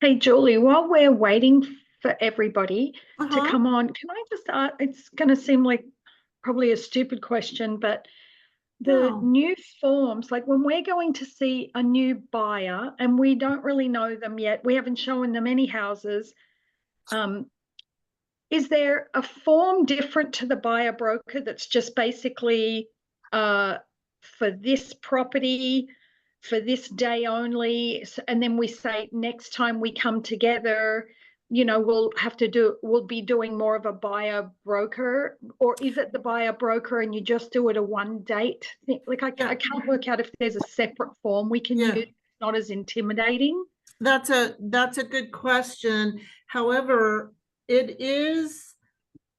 Hey, Julie, while we're waiting for everybody to Uh-huh. come on, can I just ask, it's going to seem like probably a stupid question, but the No. new forms, like when we're going to see a new buyer and we don't really know them yet, we haven't shown them any houses, um, is there a form different to the buyer broker that's just basically uh, for this property, for this day only? And then we say next time we come together, we'll be doing more of a buyer broker, or is it the buyer broker and you just do it a one date thing? Like Yeah. I can't work out if there's a separate form we can Yeah. use, not as intimidating. That's a good question. However, it is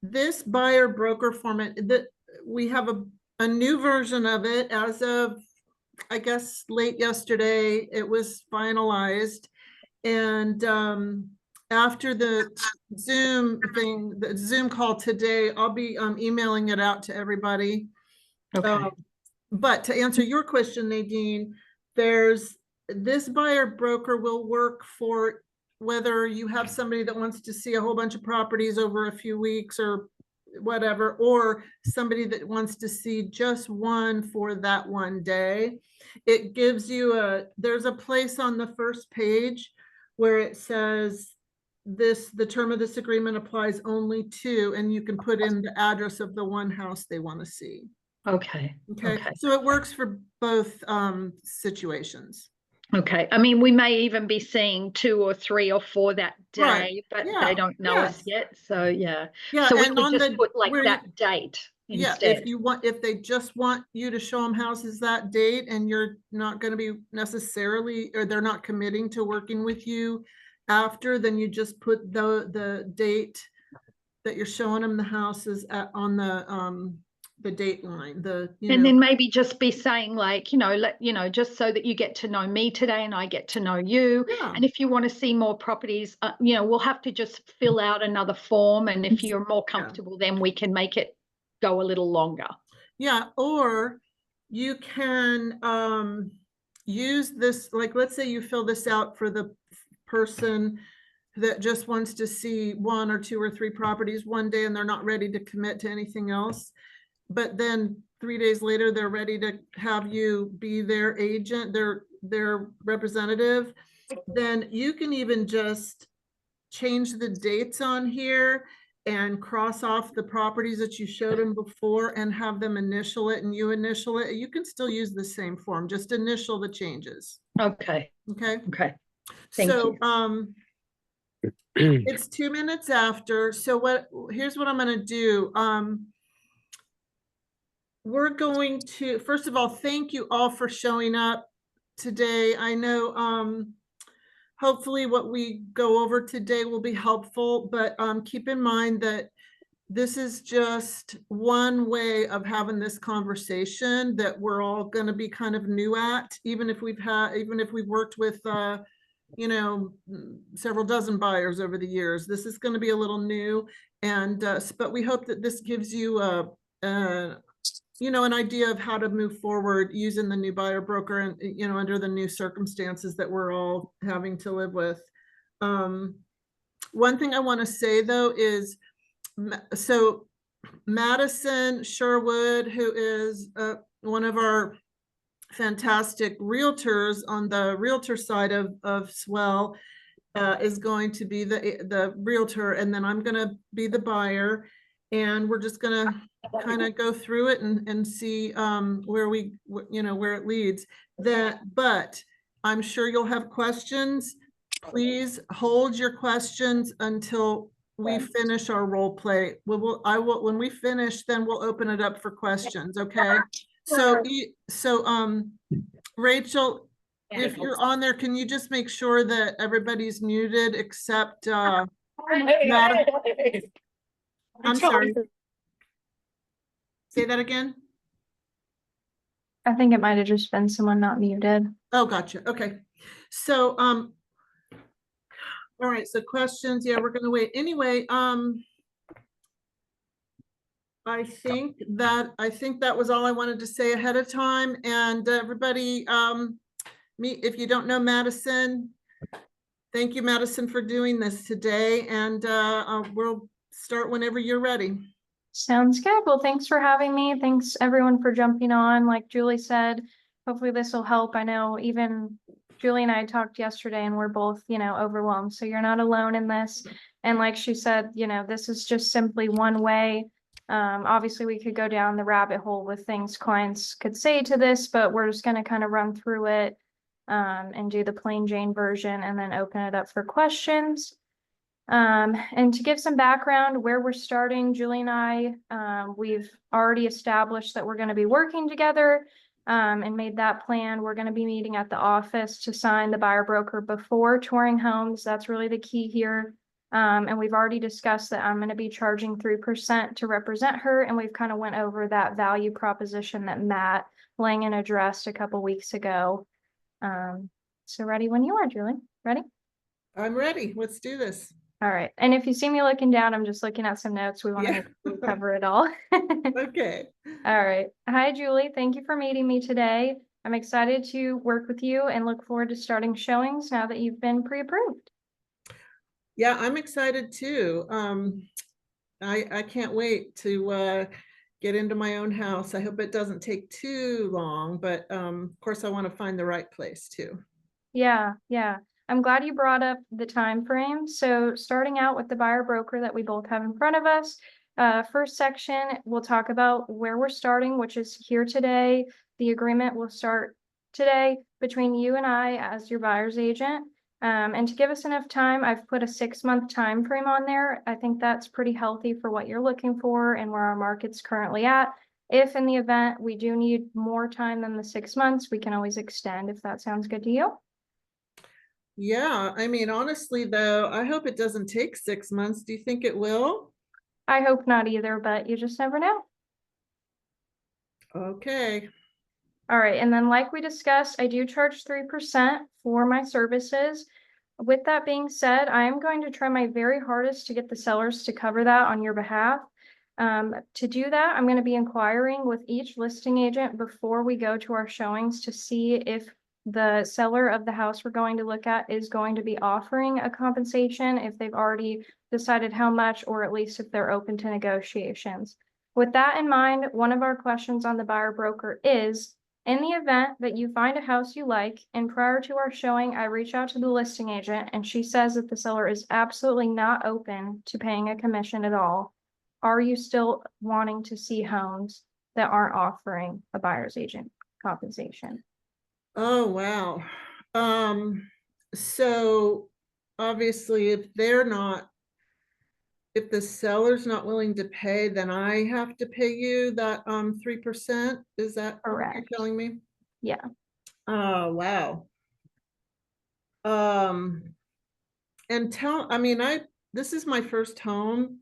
this buyer broker format that we have a new version of it as of, I guess, late yesterday. It was finalized. And after the the Zoom call today, I'll be emailing it out to everybody. Okay. Um, but to answer your question, Nadine, there's this buyer broker will work for whether you have somebody that wants to see a whole bunch of properties over a few weeks or whatever, or somebody that wants to see just one for that one day. It gives you there's a place on the first page where it says the term of this agreement applies only to, and you can put in the address of the one house they want to see. Okay. Okay, Okay. so it works for both situations. Okay. I mean, we may even be seeing two or three or four that Right. day, but they Yeah. don't know us Yes. yet. So yeah. Yeah. So we And could on just the put like where you, that date yeah, if instead. you want, if they just want you to show them houses that date and you're not going to be necessarily, or they're not committing to working with you after, then you just put the date that you're showing them the houses on the date line, And then maybe just be saying like, just so that you get to know me today and I get to know you. yeah. And if you want to see more properties, we'll have to just fill out another form. And if you're more Yeah. comfortable, then we can make it go a little longer. Yeah, or you can use this, like, let's say you fill this out for the person that just wants to see one or two or three properties one day and they're not ready to commit to anything else. But then 3 days later, they're ready to have you be their agent, their representative. Then you can even just change the dates on here and cross off the properties that you showed them before and have them initial it and you initial it. You can still use the same form, just initial the changes. Okay. Okay. Okay. Thank So you. it's 2 minutes after. So here's what I'm going to do. We're going to, first of all, thank you all for showing up today. I know hopefully what we go over today will be helpful, but keep in mind that this is just one way of having this conversation that we're all going to be kind of new at, even if we've worked with several dozen buyers over the years. This is going to be a little new, and but we hope that this gives you an idea of how to move forward using the new buyer broker and under the new circumstances that we're all having to live with. One thing I want to say though is, so Madison Sherwood, who is one of our fantastic realtors on the realtor side of Swell, is going to be the realtor, and then I'm going to be the buyer, and we're just going to kind of go through it and see where where it leads. But I'm sure you'll have questions. Please hold your questions until we finish our role play. I will, when we finish, then we'll open it up for questions. Okay. So, Rachel, if you're on there, can you just make sure that everybody's muted except Madam? I'm sorry. Say that again. I think it might have just been someone not muted. Oh, gotcha. Okay. So, all right. So questions. Yeah, we're going to wait. Anyway, I think that was all I wanted to say ahead of time. And everybody, if you don't know Madison, Thank you, Madison, for doing this today, and we'll start whenever you're ready. Sounds good. Well, thanks for having me. Thanks everyone for jumping on. Like Julie said, hopefully this will help. I know even Julie and I talked yesterday and we're both, overwhelmed. So you're not alone in this. And like she said, this is just simply one way. Obviously we could go down the rabbit hole with things clients could say to this, but we're just going to kind of run through it and do the plain Jane version and then open it up for questions. And to give some background where we're starting, Julie and I, we've already established that we're going to be working together and made that plan. We're going to be meeting at the office to sign the buyer broker before touring homes. That's really the key here. And we've already discussed that I'm going to be charging 3% to represent her. And we've kind of went over that value proposition that Matt Langen addressed a couple weeks ago. So ready when you are, Julie. Ready? I'm ready. Let's do this. All right. And if you see me looking down, I'm just looking at some notes. We want to Yeah. make sure we cover it all. Okay. All right. Hi, Julie. Thank you for meeting me today. I'm excited to work with you and look forward to starting showings now that you've been pre-approved. Yeah, I'm excited too. I can't wait to get into my own house. I hope it doesn't take too long, but of course I want to find the right place too. Yeah. I'm glad you brought up the time frame. So starting out with the buyer broker that we both have in front of us, first section, we'll talk about where we're starting, which is here today. The agreement will start today between you and I as your buyer's agent. And to give us enough time, I've put a 6-month time frame on there. I think that's pretty healthy for what you're looking for and where our market's currently at. If in the event we do need more time than the 6 months, we can always extend if that sounds good to you. Yeah, I mean, honestly, though, I hope it doesn't take 6 months. Do you think it will? I hope not either, but you just never know. Okay. All right, and then like we discussed, I do charge 3% for my services. With that being said, I am going to try my very hardest to get the sellers to cover that on your behalf. To do that, I'm going to be inquiring with each listing agent before we go to our showings to see if the seller of the house we're going to look at is going to be offering a compensation, if they've already decided how much, or at least if they're open to negotiations. With that in mind, one of our questions on the buyer broker is, in the event that you find a house you like, and prior to our showing, I reach out to the listing agent and she says that the seller is absolutely not open to paying a commission at all, are you still wanting to see homes that aren't offering a buyer's agent compensation? Oh, wow. So obviously if the seller's not willing to pay, then I have to pay you that 3%. Is that what you're Correct. telling me? Yeah. Oh, wow. And this is my first home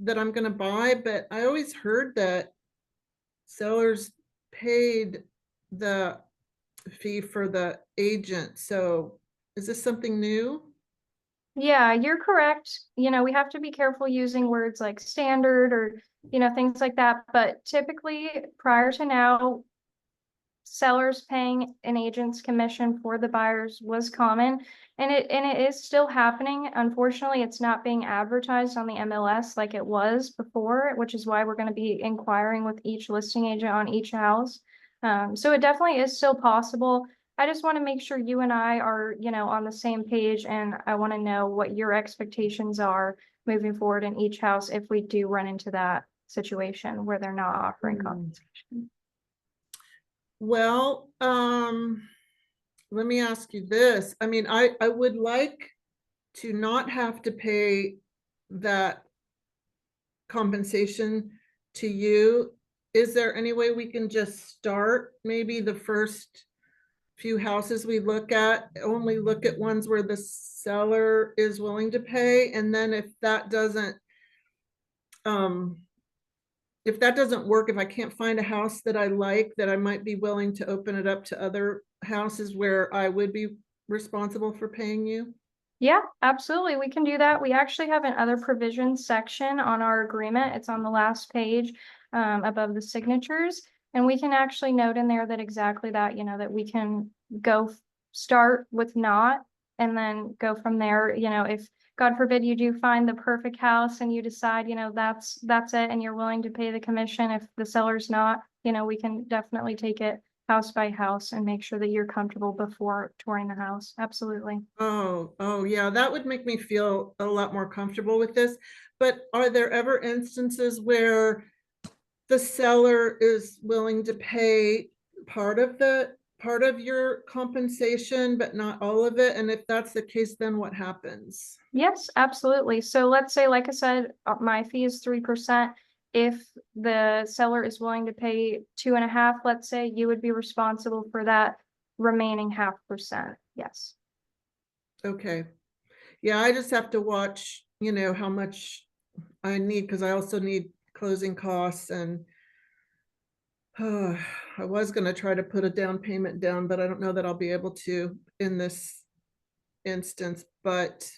that I'm gonna buy, but I always heard that sellers paid the fee for the agent. So is this something new? Yeah, you're correct. We have to be careful using words like standard or, things like that. But typically prior to now, sellers paying an agent's commission for the buyers was common, and it is still happening. Unfortunately, it's not being advertised on the MLS like it was before, which is why we're going to be inquiring with each listing agent on each house. So it definitely is still possible. I just want to make sure you and I are, on the same page, and I want to know what your expectations are moving forward in each house if we do run into that situation where they're not offering compensation. Well, let me ask you this. I mean, I would like to not have to pay that compensation to you. Is there any way we can just start maybe the first few houses we look at, only look at ones where the seller is willing to pay? And then if that doesn't work, if I can't find a house that I like, that I might be willing to open it up to other houses where I would be responsible for paying you? Yeah, absolutely. We can do that. We actually have an other provisions section on our agreement. It's on the last page above the signatures. And we can actually note in there that exactly that, that we can start with not and then go from there. You know, if God forbid you do find the perfect house and you decide, you know, that's it, and you're willing to pay the commission, if the seller's not, you know, we can definitely take it house by house and make sure that you're comfortable before touring the house. Absolutely. Oh, yeah, that would make me feel a lot more comfortable with this. But are there ever instances where the seller is willing to pay part of your compensation, but not all of it? And if that's the case, then what happens? Yes, absolutely. So let's say, like I said, my fee is 3%. If the seller is willing to pay 2.5%, let's say, you would be responsible for that remaining 0.5%. Yes. Okay. Yeah, I just have to watch, how much I need, because I also need closing costs, and I was going to try to put a down payment down, but I don't know that I'll be able to in this instance. But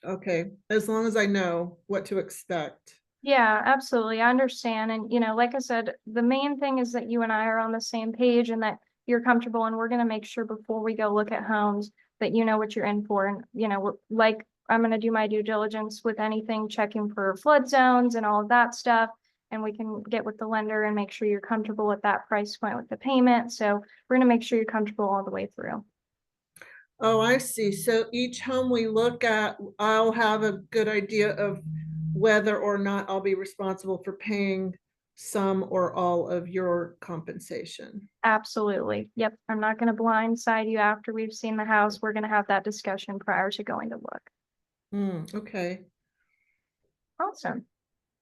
okay, as long as I know what to expect. Yeah, absolutely. I understand. And, you know, like I said, the main thing is that you and I are on the same page and that you're comfortable. And we're going to make sure before we go look at homes that you know what you're in for. And, you know, like I'm going to do my due diligence with anything, checking for flood zones and all of that stuff. And we can get with the lender and make sure you're comfortable with that price point with the payment. So we're going to make sure you're comfortable all the way through. Oh, I see. So each home we look at, I'll have a good idea of whether or not I'll be responsible for paying some or all of your compensation. Absolutely. Yep. I'm not going to blindside you after we've seen the house. We're going to have that discussion prior to going to look. Okay. Awesome.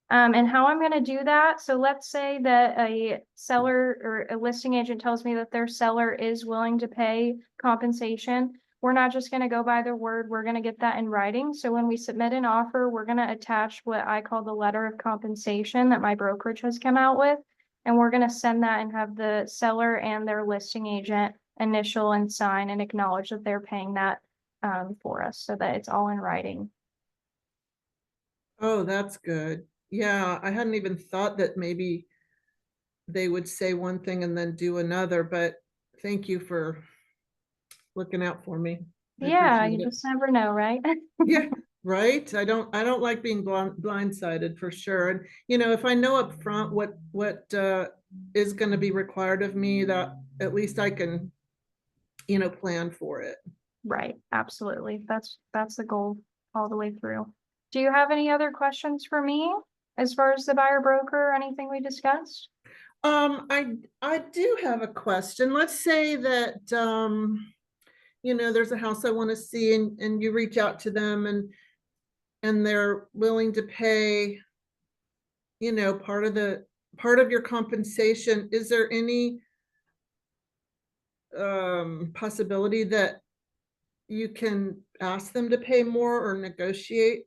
And how I'm gonna do that, so let's say that a seller or a listing agent tells me that their seller is willing to pay compensation. We're not just gonna go by their word, we're gonna get that in writing. So when we submit an offer, we're gonna attach what I call the letter of compensation that my brokerage has come out with. And we're gonna send that and have the seller and their listing agent initial and sign and acknowledge that they're paying that for us, so that it's all in writing. Oh, that's good. Yeah, I hadn't even thought that maybe they would say one thing and then do another, but thank you for looking out for me. I Yeah, you appreciate it. just never know, right? Yeah, right. I don't like being blindsided for sure. And if I know up front what is going to be required of me, that at least I can, plan for it. Right, absolutely. That's the goal all the way through. Do you have any other questions for me as far as the buyer broker or anything we discussed? I do have a question. Let's say that there's a house I want to see, and you reach out to them, and they're willing to pay, part of your compensation. Is there any possibility that you can ask them to pay more or negotiate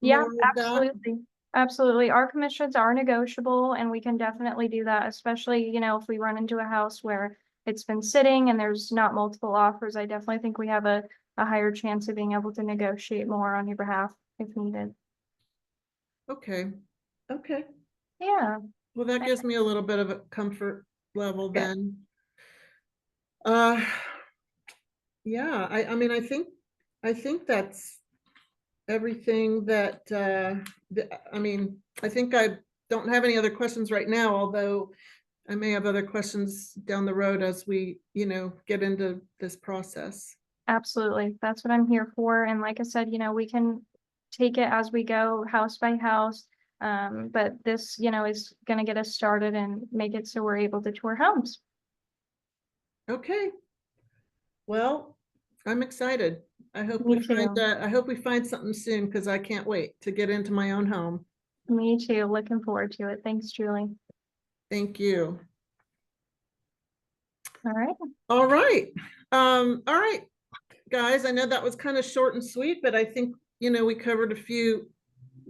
Yeah, more of that? absolutely. Absolutely. Our commissions are negotiable and we can definitely do that, especially, you know, if we run into a house where it's been sitting and there's not multiple offers. I definitely think we have a higher chance of being able to negotiate more on your behalf if needed. Okay. Yeah. Well, that gives me a little bit of a comfort level Good. then. Yeah, I mean, I think that's everything that, I mean, I think I don't have any other questions right now, although I may have other questions down the road as we, get into this process. Absolutely. That's what I'm here for. And like I said, you know, we can take it as we go, house by house. But this, you know, is going to get us started and make it so we're able to tour homes. Okay. Well, I'm excited. I hope Me we find, too. I hope we find something soon, because I can't wait to get into my own home. Me too. Looking forward to it. Thanks, Julie. Thank you. All right. All right. All right, guys, I know that was kind of short and sweet, but I think, we covered a few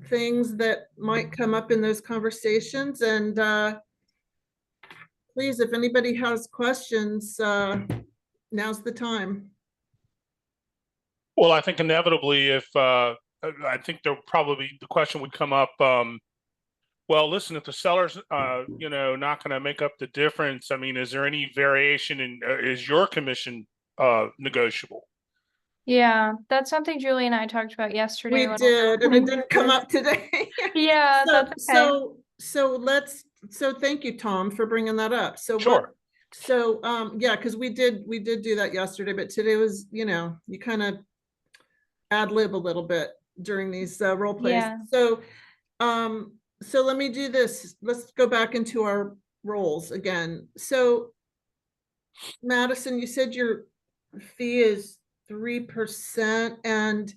things that might come up in those conversations. And please, if anybody has questions, now's the time. Well, I think inevitably, if I think there probably the question would come up. Well, listen, if the seller's, not going to make up the difference, I mean, is there any variation in? Is your commission negotiable? Yeah, that's something Julie and I talked about yesterday We when we were did, and it didn't come up today. Yeah, So, that's okay. so thank you, Tom, for bringing that up. So Sure. yeah, because we did do that yesterday, but today was, you kind of ad lib a little bit during these role plays. Yeah. So let me do this. Let's go back into our roles again. So Madison, you said your fee is 3%, and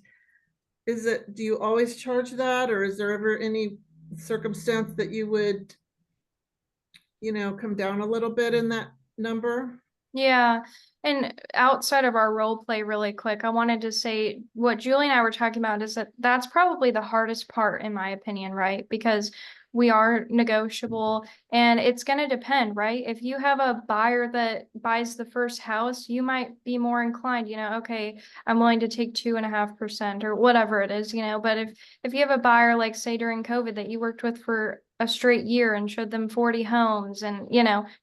do you always charge that, or is there ever any circumstance that you would, come down a little bit in that number? Yeah, and outside of our role play really quick, I wanted to say what Julie and I were talking about is that that's probably the hardest part in my opinion, right? Because we are negotiable and it's going to depend, right? If you have a buyer that buys the first house, you might be more inclined, okay, I'm willing to take 2.5% or whatever it is, but if you have a buyer like say during COVID that you worked with for a straight year and showed them 40 homes and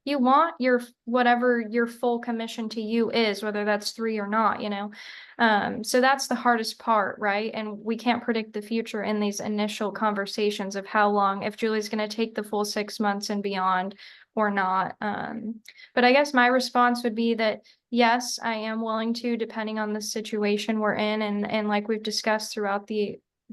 you want your whatever your full commission to you is, whether that's 3 or not, so that's the hardest part, right? And we can't predict the future in these initial conversations of how long, if Julie's going to take the full 6 months and beyond or not. But I guess my response would be that yes, I am willing to, depending on the situation we're in, and like we've discussed throughout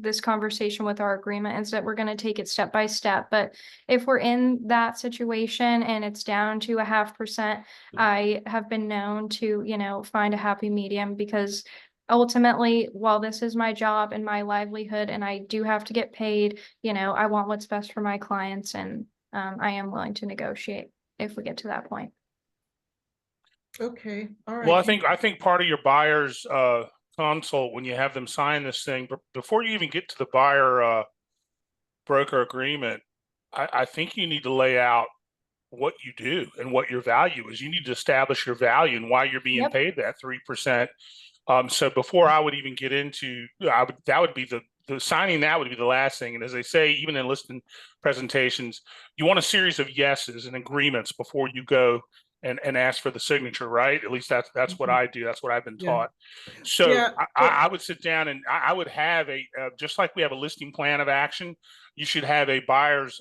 this conversation with our agreement is that we're going to take it step by step. But if we're in that situation and it's down to 0.5%, I have been known to, find a happy medium, because ultimately, while this is my job and my livelihood and I do have to get paid, I want what's best for my clients, and I am willing to negotiate if we get to that point. Okay, all right. Well, I think part of your buyer's consult when you have them sign this thing, but before you even get to the buyer broker agreement, I think you need to lay out what you do and what your value is. You need to establish your value and why you're being Yep. paid that 3%. So before I would even get into, that would be the signing. That would be the last thing. And as they say, even in listing presentations, you want a series of yeses and agreements before you go and ask for the signature, right? At least that's what I do. That's what I've been Yeah. taught. So Yeah, I would sit down and I would have just like we have a listing plan of action, you should have a buyer's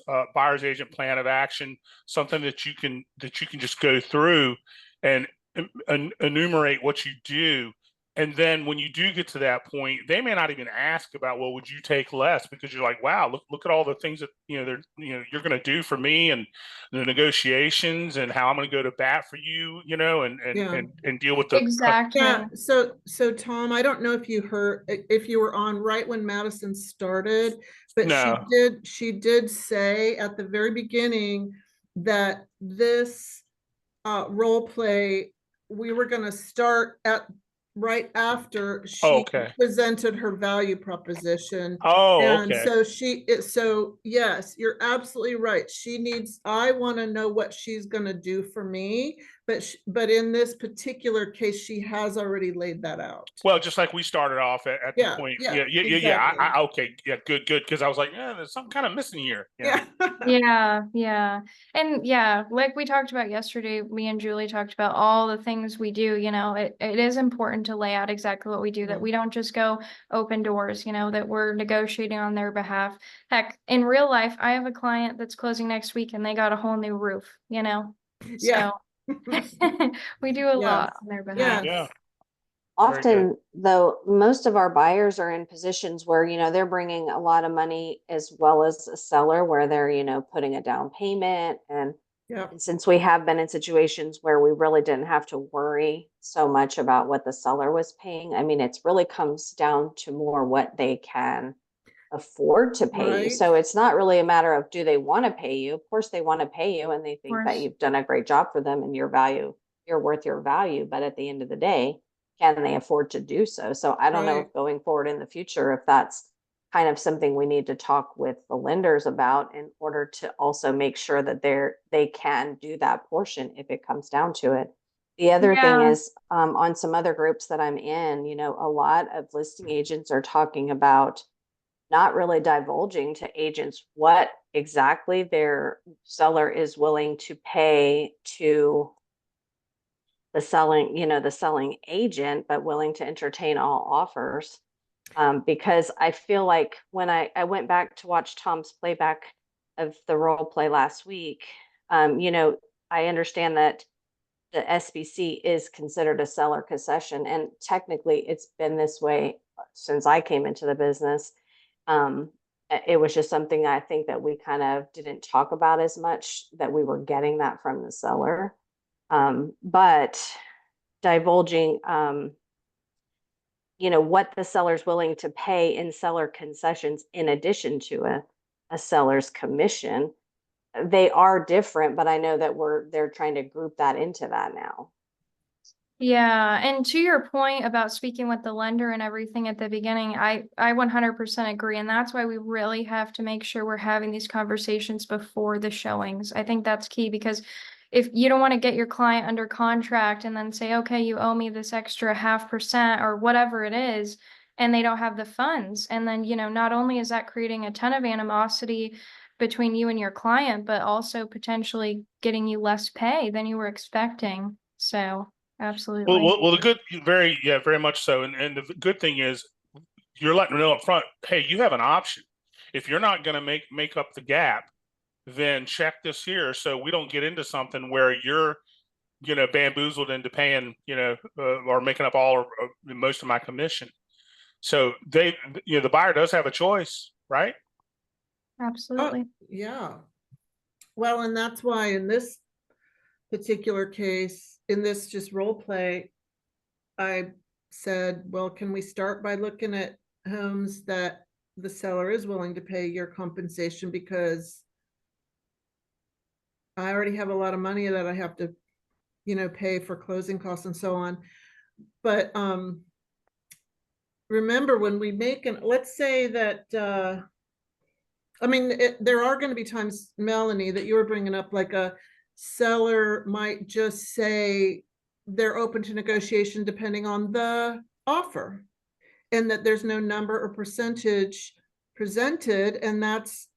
agent plan of action, something that you can just go through and enumerate what you do. And then when you do get to that point, they may not even ask about, well, would you take less? Because you're like, wow, look at all the things that you're going to do for me, and the negotiations, and how I'm going to go to bat for you, Yeah. and deal with the Exactly. yeah. So Tom, I don't know if you were on right when Madison started, but No. she did say at the very beginning that this role play, we were going to start at right after Oh, she okay. presented her value proposition. Oh, And okay. so yes, you're absolutely right. I want to know what she's going to do for me, but in this particular case, she has already laid that out. Well, just like we started off at the Yeah, point. yeah, Yeah. exactly. Okay. Yeah. Good. Because I was like, yeah, there's something kind of missing here. Yeah. Yeah. And yeah, like we talked about yesterday, me and Julie talked about all the things we do, it is important to lay out exactly what we do, that we don't just go open doors, that we're negotiating on their behalf. Heck, in real life, I have a client that's closing next week and they got a whole new roof, Yeah. so we do a Yes. lot on their behalf. Yes. Yeah. Often, though, most of our buyers are in positions where, they're bringing a lot of money as well as a seller, where they're, putting a down payment. Yeah. And since we have been in situations where we really didn't have to worry so much about what the seller was paying, I mean, it's really comes down to more what they can afford to pay you. Right. So it's not really a matter of, do they want to pay you? Of course they want to pay you, and they think that course. you've done a great job for them and you're worth your value. But at the end of the day, can they afford to do so? So I don't know Right. if going forward in the future, if that's kind of something we need to talk with the lenders about, in order to also make sure that they can do that portion if it comes down to it. The other thing Yeah. is, on some other groups that I'm in, a lot of listing agents are talking about not really divulging to agents what exactly their seller is willing to pay to the selling, the selling agent, but willing to entertain all offers. Because I feel like when I went back to watch Tom's playback of the role play last week, I understand that the SBC is considered a seller concession, and technically it's been this way since I came into the business. It was just something I think that we kind of didn't talk about as much, that we were getting that from the seller. But divulging, what the seller's willing to pay in seller concessions in addition to a seller's commission, they are different, but I know that they're trying to group that into that now. Yeah, and to your point about speaking with the lender and everything at the beginning, I 100% agree. And that's why we really have to make sure we're having these conversations before the showings. I think that's key, because if you don't want to get your client under contract and then say, okay, you owe me this extra 0.5% or whatever it is, and they don't have the funds. And then, not only is that creating a ton of animosity between you and your client, but also potentially getting you less pay than you were expecting. So absolutely. Well, the good, very much so. And the good thing is you're letting them know up front, hey, you have an option. If you're not going to make up the gap, then check this here, so we don't get into something where you're, bamboozled into paying, or making up all or most of my commission. So the buyer does have a choice, right? Absolutely. Yeah. Well, and that's why in this particular case, in this just role play, I said, well, can we start by looking at homes that the seller is willing to pay your compensation, because I already have a lot of money that I have to, pay for closing costs and so on. But remember, when we make let's say that, there are going to be times, Melanie, that you were bringing up, like a seller might just say they're open to negotiation depending on the offer, and that there's no number or percentage presented, and that's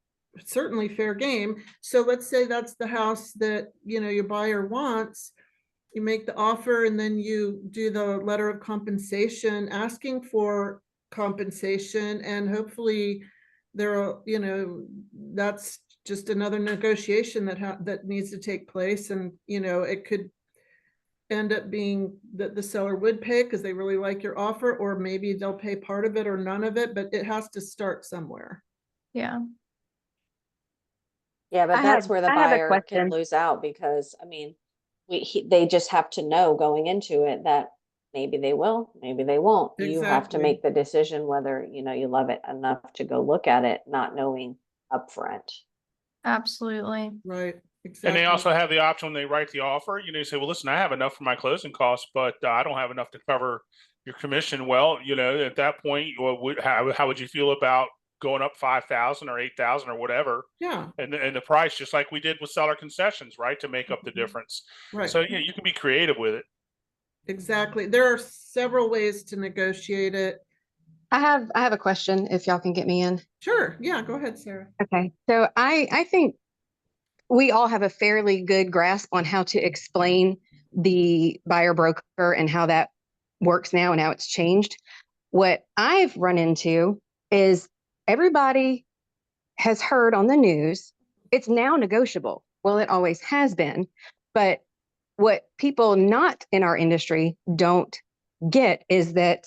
certainly fair game. So let's say that's the house that, your buyer wants. You make the offer, and then you do the letter of compensation, asking for compensation, and hopefully that's just another negotiation that needs to take place. And, it could end up being that the seller would pay because they really like your offer, or maybe they'll pay part of it or none of it, but it has to start somewhere. Yeah. Yeah, but that's where the I have a buyer can question. lose out, because they just have to know going into it that maybe they will, maybe they won't. You have to Exactly. make the decision whether, you love it enough to go look at it, not knowing upfront. Absolutely. Right. And Exactly. they also have the option when they write the offer, you say, well, listen, I have enough for my closing costs, but I don't have enough to cover your commission. Well, at that point, how would you feel about going up 5,000 or 8,000 or whatever? Yeah. And the price, just like we did with seller concessions, right, to make up the difference. Right. So yeah, you can be creative with it. Exactly. There are several ways to negotiate it. I have a question, if y'all can get me in. Sure. Yeah, go ahead, Sarah. Okay. So I think we all have a fairly good grasp on how to explain the buyer broker and how that works now and how it's changed. What I've run into is everybody has heard on the news, it's now negotiable. Well, it always has been, but what people not in our industry don't get is that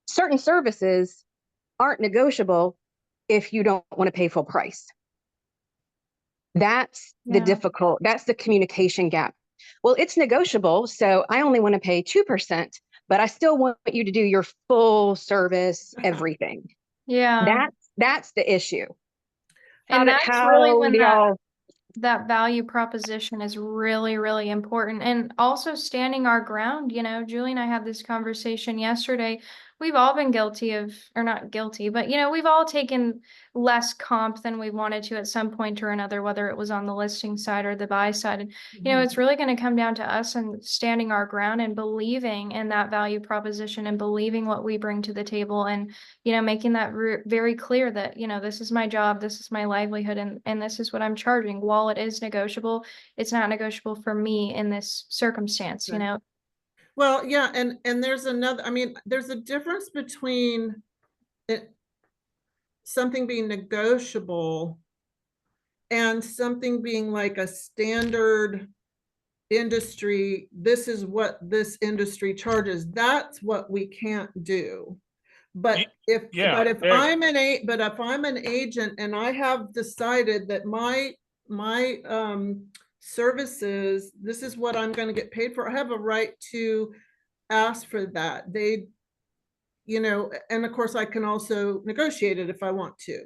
certain services aren't negotiable if you don't want to pay full price. That's that's the communication gap. Well, it's negotiable, so I only want to pay 2%, but I still want you to do your full service, everything. Yeah. That's the issue. And that's really when do y'all that value proposition is really, really important. And also standing our ground. Julie and I had this conversation yesterday. we've all been guilty of, or not guilty, but you know, we've all taken less comp than we wanted to at some point or another, whether it was on the listing side or the buy side. And, you know, it's really going to come down to us and standing our ground and believing in that value proposition and believing what we bring to the table, and, you know, making that very clear that, you know, this is my job, this is my livelihood, and this is what I'm charging. While it is negotiable, it's not negotiable for me in this circumstance, you Right. know? Well, yeah, and there's another, I mean, there's a difference between it, something being negotiable and something being like a standard industry. This is what this industry charges. That's what we can't do. But if I'm an agent and I have decided that my services, this is what I'm going to get paid for, I have a right to ask for that. They, you know, and of course I can also negotiate it if I want to.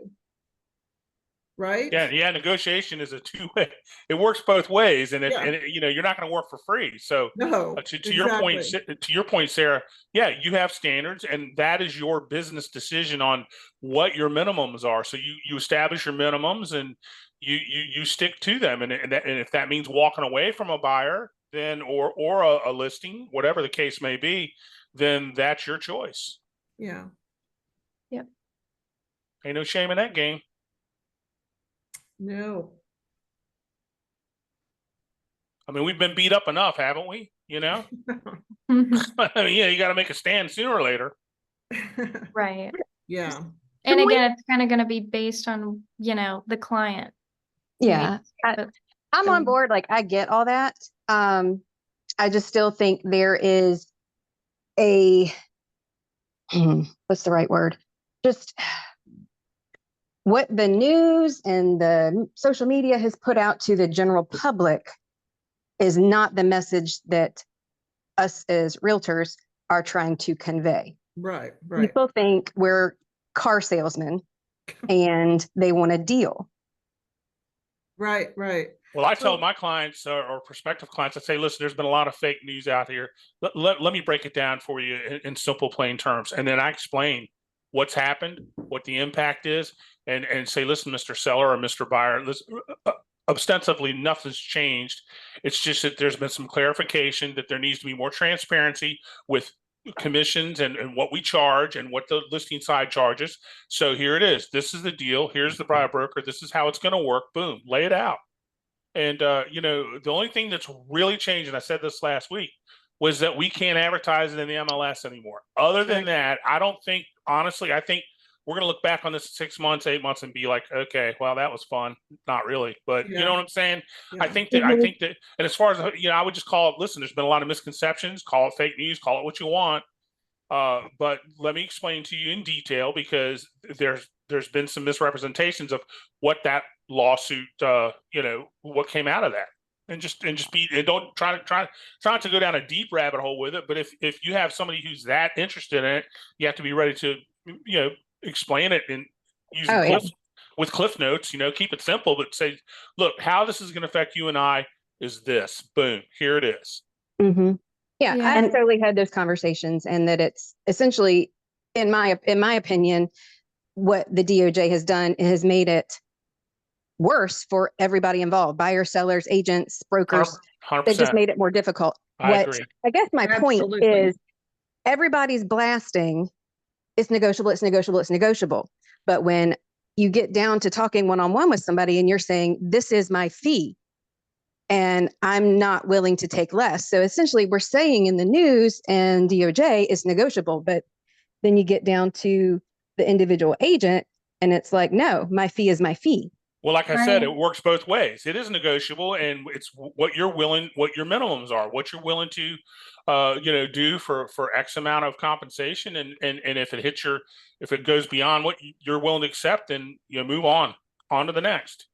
Right? Yeah, negotiation is a two-way. It works both ways, and Yeah. you know, you're not going to work for free. So No, to your point, exactly. to your point, Sarah, yeah, you have standards, and that is your business decision on what your minimums are. So you establish your minimums, and you stick to them, and if that means walking away from a buyer, then or a listing, whatever the case may be, then that's your choice. Yeah. Yep. Ain't no shame in that game. No. I mean, we've been beat up enough, haven't we? You know, I mean, yeah, you got to make a stand sooner or later. Right. Yeah. And again, it's kind of going to be based on, you know, the client. Yeah. I'm on board. Like, I get all that. I just still think there is a, what's the right word? Just what the news and the social media has put out to the general public is not the message that us as realtors are trying to convey. Right, right. People think we're car salesmen and they want a deal. Right, right. Well, I tell my clients or prospective clients, I say, listen, there's been a lot of fake news out here. Let me break it down for you in simple, plain terms. And then I explain what's happened, what the impact is, and say, listen, Mr. Seller or Mr. Buyer, listen, ostensibly nothing's changed. It's just that there's been some clarification that there needs to be more transparency with commissions and what we charge and what the listing side charges. So here it is. This is the deal. Here's the buyer broker. This is how it's going to work. Boom, lay it out. And, you know, the only thing that's really changed, and I said this last week, was that we can't advertise it in the MLS anymore. Other than that, I don't think, honestly, I think we're going to look back on this 6 months, 8 months and be like, okay, well, that was fun. Not really, but you know what I'm saying? Yeah. I think that, and as far as, you know, I would just call it, listen, there's been a lot of misconceptions, call it fake news, call it what you want. But let me explain to you in detail, because there's been some misrepresentations of what that lawsuit, you know, what came out of that. And don't try not to go down a deep rabbit hole with it. But if you have somebody who's that interested in it, you have to be ready to, you know, explain it and using with cliff notes, you know, keep it simple, but say, look, how this is going to affect you and I is this. Boom, here it is. Mm-hmm. Yeah, I totally had those conversations, and that it's essentially, in my opinion, what the DOJ has done has made it worse for everybody involved: buyers, sellers, agents, brokers. 100%. They just made it more difficult. I agree. I guess my point is, everybody's blasting, it's negotiable, it's negotiable, it's negotiable. But when you get down to talking one-on-one with somebody and you're saying, this is my fee, and I'm not willing to take less. So essentially we're saying in the news and DOJ it's negotiable, but then you get down to the individual agent and it's like, no, my fee is my fee. Well, like I said, it works both ways. It is negotiable, and it's what you're willing, what your minimums are, what you're willing to, you know, do for X amount of compensation. And if it hits if it goes beyond what you're willing to accept, then you move on to the next.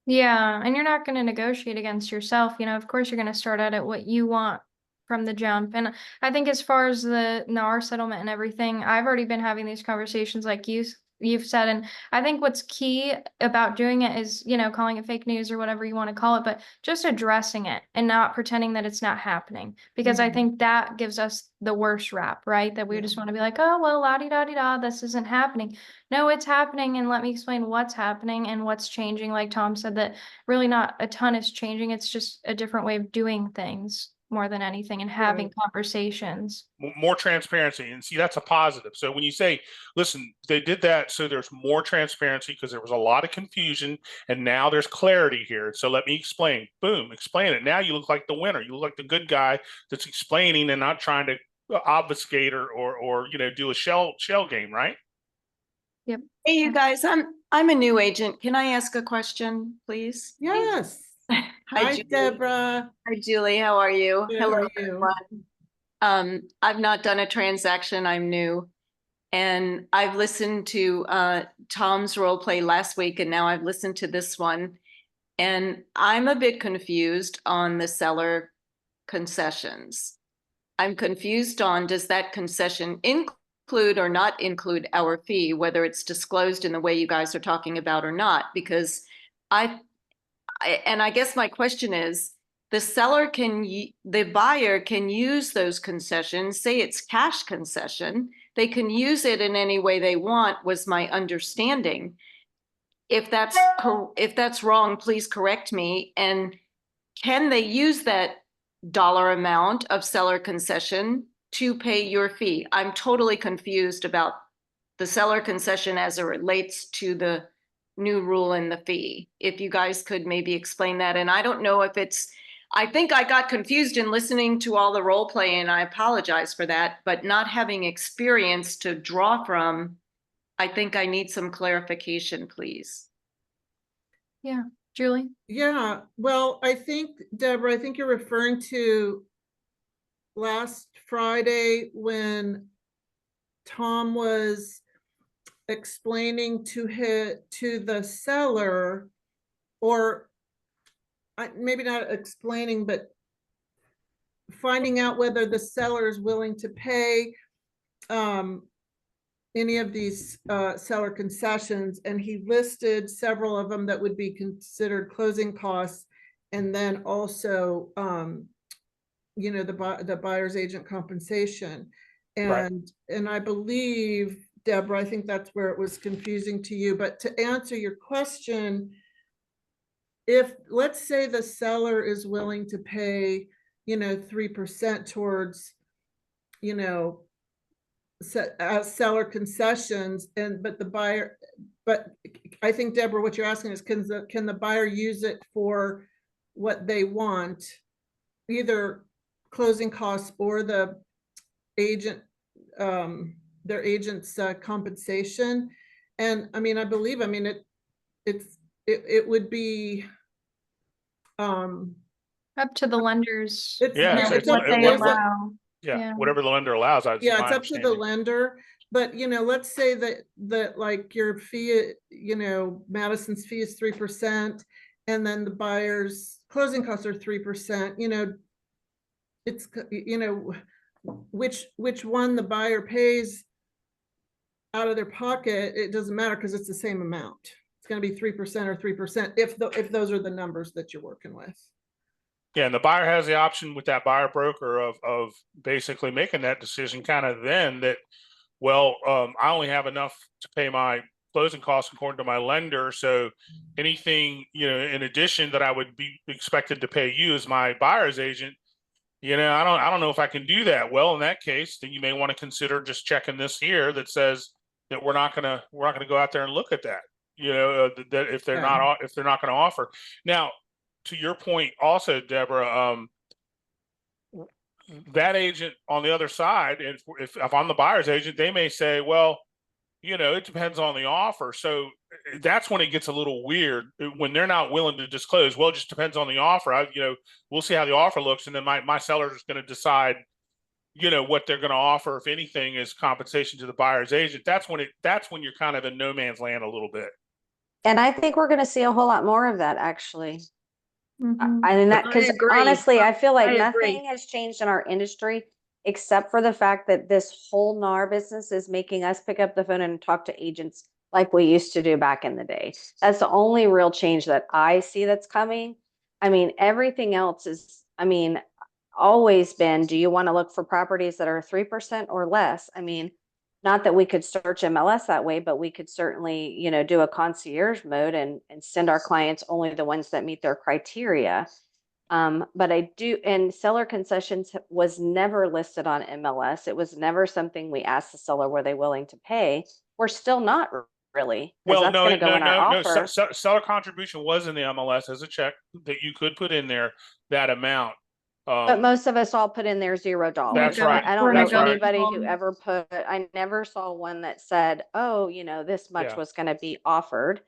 Yeah, and you're not going to negotiate against yourself. You know, of course, you're going to start out at what you want from the jump. And I think as far as the NAR settlement and everything, I've already been having these conversations like you you've said. And I think what's key about doing it is, you know, calling it fake news or whatever you want to call it, but just addressing it and not pretending that it's not happening. Because I Mhm. think that gives us the worst rap, right? That we Yeah. just want to be like, oh, well, la-di-da-di-da, this isn't happening. No, it's happening. And let me explain what's happening and what's changing. Like Tom said, that really not a ton is changing. It's just a different way of doing things more than anything, and having Right. conversations. More transparency. And see, that's a positive. So when you say, listen, they did that so there's more transparency because there was a lot of confusion and now there's clarity here. So let me explain. Boom, explain it. Now you look like the winner. You look like the good guy that's explaining and not trying to obfuscate or you know, do a shell game, right? Yep. Hey, you guys, I'm a new agent. Can I ask a question, please? Yes. Hi, Julie. Deborah. Hi, Julie. How are you? Good, Hello, how are you? everyone. I've not done a transaction. I'm new. And I've listened to Tom's role play last week, and now I've listened to this one. And I'm a bit confused on the seller concessions. I'm confused on, does that concession include or not include our fee, whether it's disclosed in the way you guys are talking about or not? Because I guess my question is, the buyer can use those concessions, say it's cash concession, they can use it in any way they want, was my understanding. If that's wrong, please correct me. And can they use that dollar amount of seller concession to pay your fee? I'm totally confused about the seller concession as it relates to the new rule and the fee. If you guys could maybe explain that. And I don't know if I think I got confused in listening to all the role play, and I apologize for that, but not having experience to draw from, I think I need some clarification, please. Yeah. Julie? Yeah, well, I think, Deborah, I think you're referring to last Friday when Tom was explaining to the seller, or maybe not explaining, but finding out whether the seller is willing to pay any of these seller concessions, and he listed several of them that would be considered closing costs, and then also you know, the buyer's agent compensation. And I believe, Deborah, I think that's where it was confusing to you. But to answer your question, if, let's say, the seller is willing to pay, you know, 3% towards, you know, seller concessions, and but the buyer, but I think, Deborah, what you're asking is, can the buyer use it for what they want, either closing costs or the agent, their agent's compensation? And I mean, I believe, I mean, it would be Up to the lenders. it's, Yeah, yeah, it's What they there's allow. Yeah, Yeah. whatever the lender allows. yeah, My it's up to the understanding. lender. But, you know, let's say that like your fee, you know, Madison's fee is 3%, and then the buyer's closing costs are 3%, you know, it's, you know, which one the buyer pays out of their pocket, it doesn't matter, because it's the same amount. It's going to be 3% or 3% if those are the numbers that you're working with. Yeah, and the buyer has the option with that buyer broker of basically making that decision kind of then that, well, I only have enough to pay my closing costs according to my lender. So anything, you know, in addition that I would be expected to pay you as my buyer's agent, you know, I don't know if I can do that. Well, in that case, then you may want to consider just checking this here that says that we're not gonna go out there and look at that. You know, that if they're Yeah. not going to offer. Now, to your point, also, Deborah, that agent on the other side, if I'm the buyer's agent, they may say, well, you know, it depends on the offer. So that's when it gets a little weird, when they're not willing to disclose. Well, it just depends on the offer. You know, we'll see how the offer looks, and then my seller is going to decide, you know, what they're going to offer, if anything, is compensation to the buyer's agent. That's when you're kind of in no man's land a little bit. And I think we're going to see a whole lot more of that, actually. Mhm. I mean, that, I because agree. honestly, I feel like I agree. nothing has changed in our industry except for the fact that this whole NAR business is making us pick up the phone and talk to agents like we used to do back in the day. That's the only real change that I see that's coming. I mean, everything else is, I mean, always been, do you want to look for properties that are 3% or less? I mean, not that we could search MLS that way, but we could certainly, you know, do a concierge mode and send our clients only the ones that meet their criteria. But I do, and seller concessions was never listed on MLS. It was never something we asked the seller, were they willing to pay? We're still not really, because Well, that's going to go in our offer. Seller contribution was in the MLS as a check that you could put in there that amount. But most of us all put in there $0. That's right. I don't know That's right. anybody who ever put, I never saw one that said, oh, you know, this much Yeah. was going to be offered.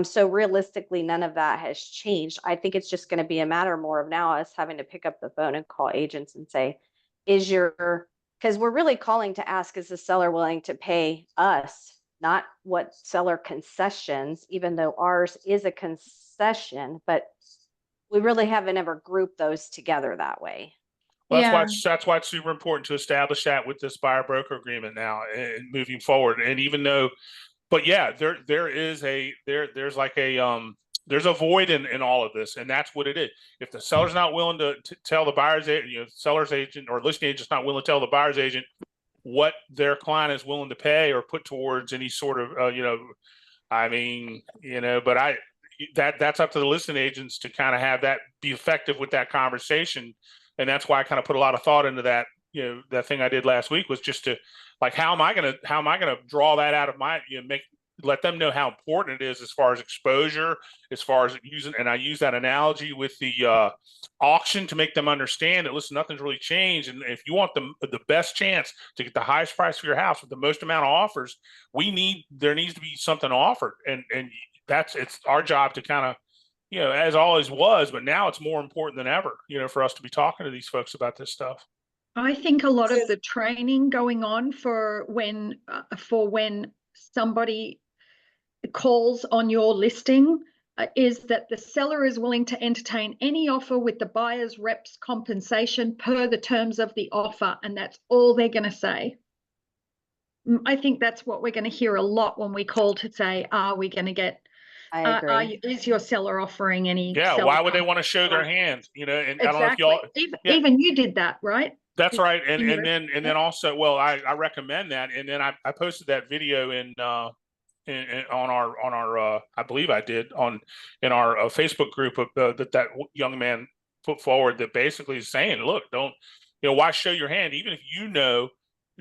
So realistically, none of that has changed. I think it's just going to be a matter more of now us having to pick up the phone and call agents and say, because we're really calling to ask, is the seller willing to pay us, not what seller concessions, even though ours is a concession, but we really haven't ever grouped those together that way. Well, Yeah. that's why it's super important to establish that with this buyer broker agreement now and moving forward. And even though, but yeah, there's like a there's a void in all of this, and that's what it is. If the seller's not willing to tell the buyer's agent, you know, seller's agent or listing agent's not willing to tell the buyer's agent what their client is willing to pay or put towards any sort of you know, I mean, you know, but that's up to the listing agents to kind of have that be effective with that conversation. And that's why I kind of put a lot of thought into that. You know, that thing I did last week was just to like, how am I going to draw that out of my, you know, let them know how important it is as far as exposure, as far as using, and I use that analogy with the auction to make them understand that, listen, nothing's really changed. And if you want the best chance to get the highest price for your house with the most amount of offers, there needs to be something offered. And it's our job to kind of, you know, as always was, but now it's more important than ever, you know, for us to be talking to these folks about this stuff. I think a lot of the training going on for when somebody calls on your listing is that the seller is willing to entertain any offer with the buyer's rep's compensation per the terms of the offer, and that's all they're going to say. I think that's what we're going to hear a lot when we call to say, are we going to get, I agree. is your seller offering any? Yeah, why would they want to show their hand? You know, and Exactly. I don't know if y'all Even you did that, right? That's right. And then also, well, I recommend that. And then I posted that video on our I believe I did in our Facebook group of that young man put forward that basically is saying, look, don't, you know, why show your hand? Even if you know,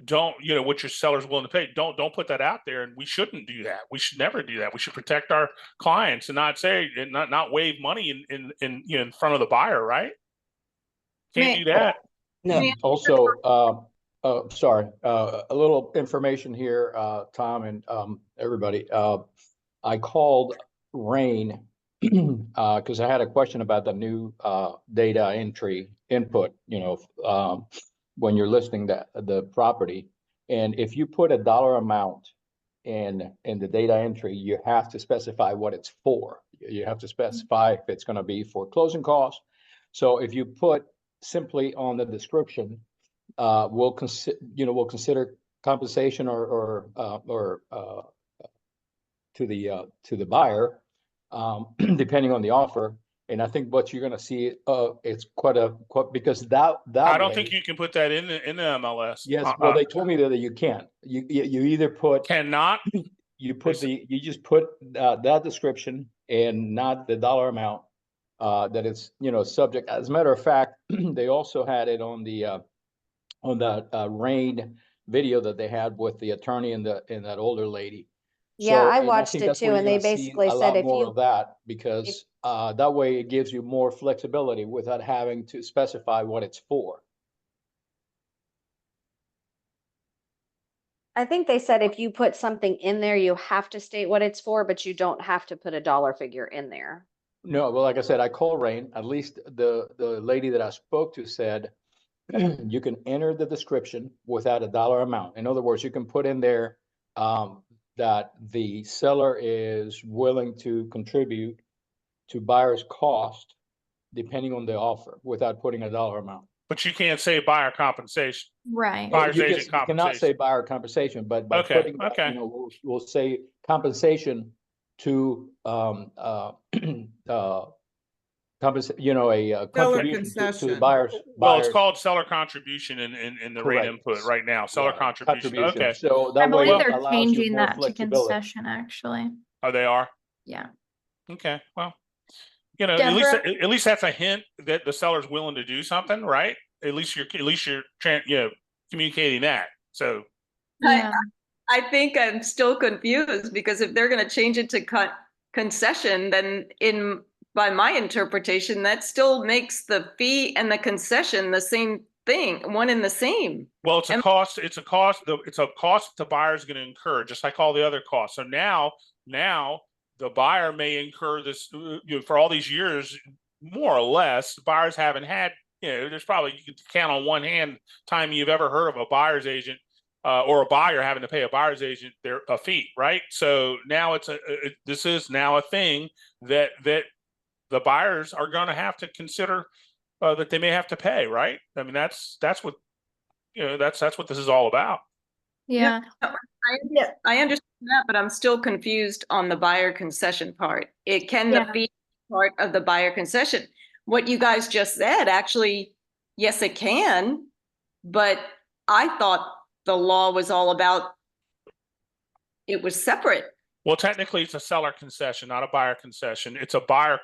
don't, you know, what your seller's willing to pay, don't put that out there. And we shouldn't do that. We should never do that. We should protect our clients and not say, and not wave money in you know, in front of the buyer, right? Can't do that. No. Also, sorry, a little information here, Tom and everybody. I called Rain because I had a question about the new data entry input, you know, when you're listing the property. And if you put a dollar amount in the data entry, you have to specify what it's for. You have to specify if it's going to be for closing costs. So if you put simply on the description, we'll consider compensation or to the buyer, depending on the offer. And I think what you're going to see, it's quite because that I don't think you can put that in the MLS. Yes, well, they told me that you can't. You either put cannot. You just put that description and not the dollar amount. That it's, you know, subject. As a matter of fact, they also had it on the Rain video that they had with the attorney and that older lady. Yeah, I and watched think it that's too, where and you're they gonna see basically a said lot if more you of that, because that way it gives you more flexibility without having to specify what it's for. I think they said if you put something in there, you have to state what it's for, but you don't have to put a dollar figure in there. No, well, like I said, I called Rain. At least the lady that I spoke to said you can enter the description without a dollar amount. In other words, you can put in there that the seller is willing to contribute to buyer's cost depending on the offer without putting a dollar amount. But you can't say buyer compensation. Right. Buyer's You agent you cannot say compensation. buyer compensation, but by Okay, putting, okay. we'll say compensation to, Seller contribution to the concession. buyers. Well, it's buyers, called seller contribution in the rate correct. input right now. Seller Yeah, contribution. Okay. So I that way believe it they're allows you changing more that to flexibility. concession, actually. Oh, they are? Yeah. Okay. Well, at Deborah? least that's a hint that the seller's willing to do something, right? At least you're communicating that. So Yeah. I think I'm still confused because if they're going to change it to concession, then by my interpretation, that still makes the fee and the concession the same thing, one and the same. well, it's a cost. It's a cost. It's a cost the buyer is going to incur, just like all the other costs. So now the buyer may incur this for all these years, more or less. Buyers haven't had. There's probably, you can count on one hand time you've ever heard of a buyer's agent or a buyer having to pay a buyer's agent a fee, right? So now this is now a thing that the buyers are going to have to consider that they may have to pay, right? I mean, that's what that's what this is all about. Yeah. I understand that, but I'm still confused on the buyer concession part. The fee part of the buyer concession? What you guys just said, actually, yes, it can, but I thought the law was all about, it was separate. Well, technically it's a seller concession, not a buyer concession. It's a buyer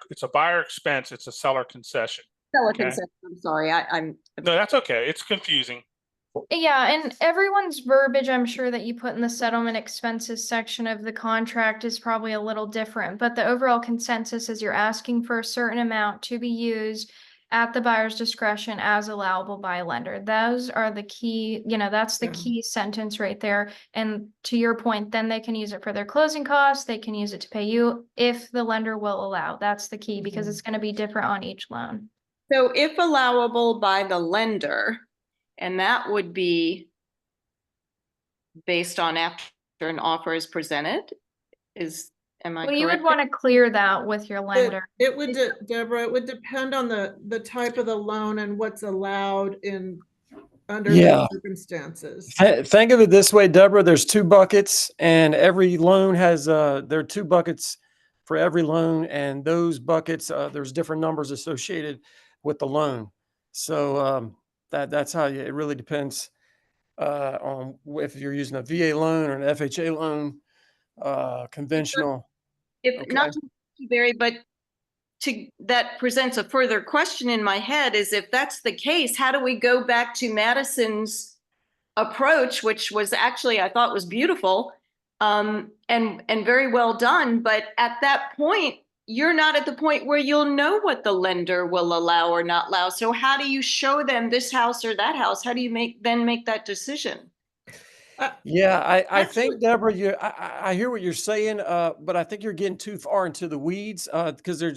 expense. It's a seller concession. Seller concession. I'm sorry. No, that's okay. It's confusing. Yeah, and everyone's verbiage, I'm sure that you put in the settlement expenses section of the contract is probably a little different, but the overall consensus is you're asking for a certain amount to be used at the buyer's discretion as allowable by a lender. Those are the key, that's the key sentence right there. And to your point, then they can use it for their closing costs. They can use it to pay you if the lender will allow. That's the key because it's going to be different on each loan. So if allowable by the lender, and that would be based on after an offer is presented, am I correct? You would want to clear that with your lender. It would, Deborah, it would depend on the type of the loan and what's allowed under the circumstances. Think of it this way, Deborah, there's two buckets and every loan has, there are two buckets for every loan, and those buckets, there's different numbers associated with the loan. So that's how it really depends on if you're using a VA loan or an FHA loan, conventional. Not to Barry, but that presents a further question in my head is, if that's the case, how do we go back to Madison's approach, which was actually, I thought was beautiful and very well done. But at that point, you're not at the point where you'll know what the lender will allow or not allow. So how do you show them this house or that house? How do you make that decision? Yeah, I think, Deborah, I hear what you're saying, but I think you're getting too far into the weeds because you're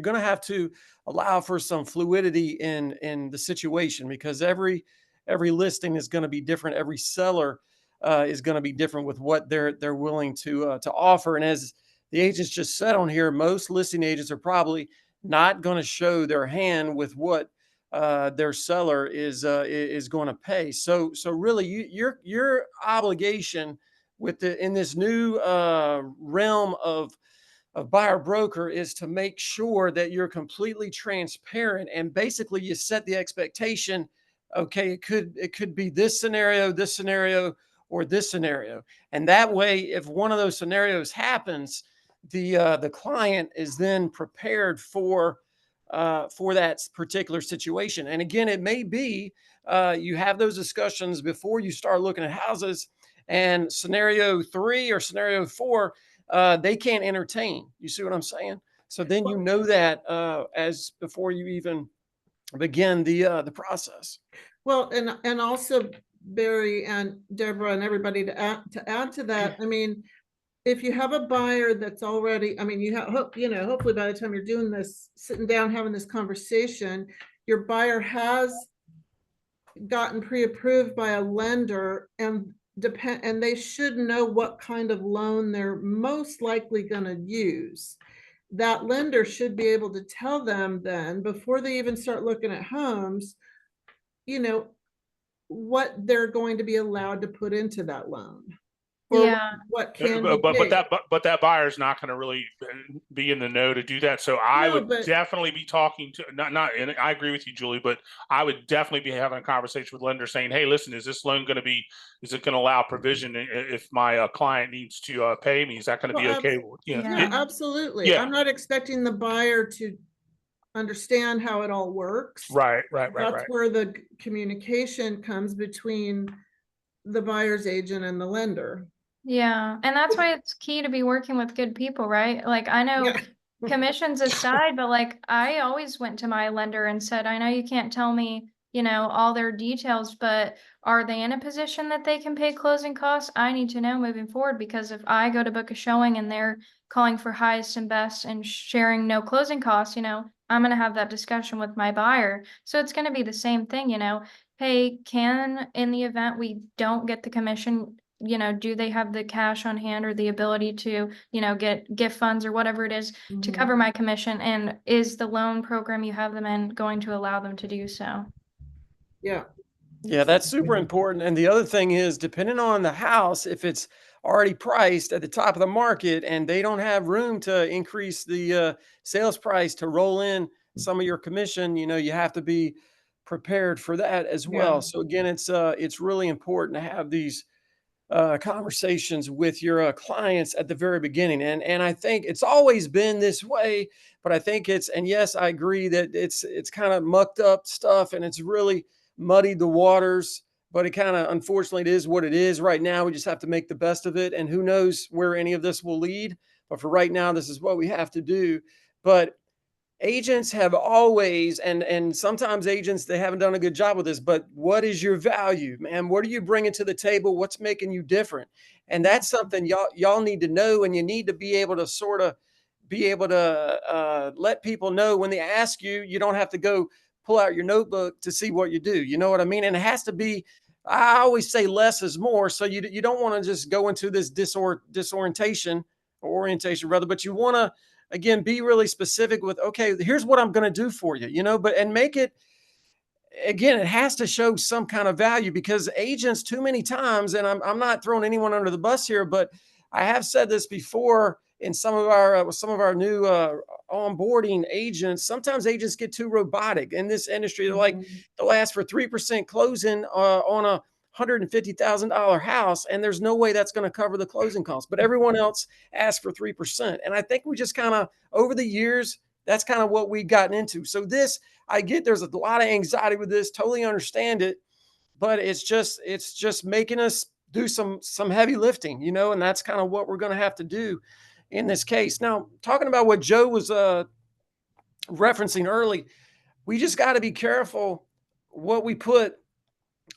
gonna have to allow for some fluidity in the situation, because every listing is going to be different. Every seller is going to be different with what they're willing to offer. And as the agents just said on here, most listing agents are probably not going to show their hand with what their seller is going to pay. So really, your obligation in this new realm of buyer broker is to make sure that you're completely transparent, and basically you set the expectation. Okay, it could be this scenario, or this scenario, and that way, if one of those scenarios happens, the client is then prepared for that particular situation. And again, it may be you have those discussions before you start looking at houses, and scenario 3 or scenario 4, they can't entertain. You see what I'm saying? So then that as before you even begin the process. Well, and also Barry and Deborah and everybody to add to that. I mean, if you have a buyer that's already, I mean, hopefully by the time you're doing this, sitting down, having this conversation, your buyer has gotten pre-approved by a lender, and they should know what kind of loan they're most likely going to use. That lender should be able to tell them then, before they even start looking at homes, you know, what they're going to be allowed to put into that loan. Or Yeah. what can be But paid. that buyer's not going to really be in the know to do that. So I No, would but- definitely be talking to and I agree with you, Julie, but I would definitely be having a conversation with lenders saying, hey, listen, is this loan going to be, is it going to allow provision if my client needs to pay me? Is that going to be okay? Yeah, absolutely. Yeah. I'm not expecting the buyer to understand how it all works. Right. That's where the communication comes between the buyer's agent and the lender. Yeah, and that's why it's key to be working with good people, right? Like I know Yeah. commissions aside, but like I always went to my lender and said, I know you can't tell me, you know, all their details, but are they in a position that they can pay closing costs? I need to know moving forward, because if I go to book a showing and they're calling for highest and best and sharing no closing costs, you know, I'm going to have that discussion with my buyer. So it's going to be the same thing, you know. Hey, in the event we don't get the commission, you know, do they have the cash on hand or the ability to, you know, get gift funds or whatever it is to cover my commission? And is the loan program you have them in going to allow them to do so? Yeah. Yeah, that's super important. And the other thing is, depending on the house, if it's already priced at the top of the market and they don't have room to increase the sales price to roll in some of your commission, you know, you have to be prepared for that as well. Yeah. So again, it's really important to have these conversations with your clients at the very beginning. And I think it's always been this way, but I think and yes, I agree that it's kind of mucked up stuff and it's really muddied the waters, but it kind of, unfortunately, it is what it is right now. We just have to make the best of it. And who knows where any of this will lead. But for right now, this is what we have to do. But agents have always, and sometimes agents, they haven't done a good job with this, but what is your value, man? What are you bringing to the table? What's making you different? And that's something y'all need to know, and you need to be able to sort of be able to let people know when they ask you. You don't have to go pull out your notebook to see what you do. You know what I mean? And it has to be, I always say less is more. So you don't want to just go into this disorientation or orientation rather, but you want to, again, be really specific with, okay, here's what I'm going to do for you, you know, and make it, again, it has to show some kind of value, because agents too many times, and I'm not throwing anyone under the bus here, but I have said this before in some of our new onboarding agents. Sometimes agents get too robotic in this industry. They're like, they'll ask for 3% closing on a $150,000 house, and there's no way that's going to cover the closing costs, but everyone else asks for 3%. And I think we just kind of, over the years, that's kind of what we've gotten into. So I get there's a lot of anxiety with this, totally understand it, but it's just making us do some heavy lifting, you know, and that's kind of what we're going to have to do in this case. Now, talking about what Joe was referencing early, we just got to be careful what we put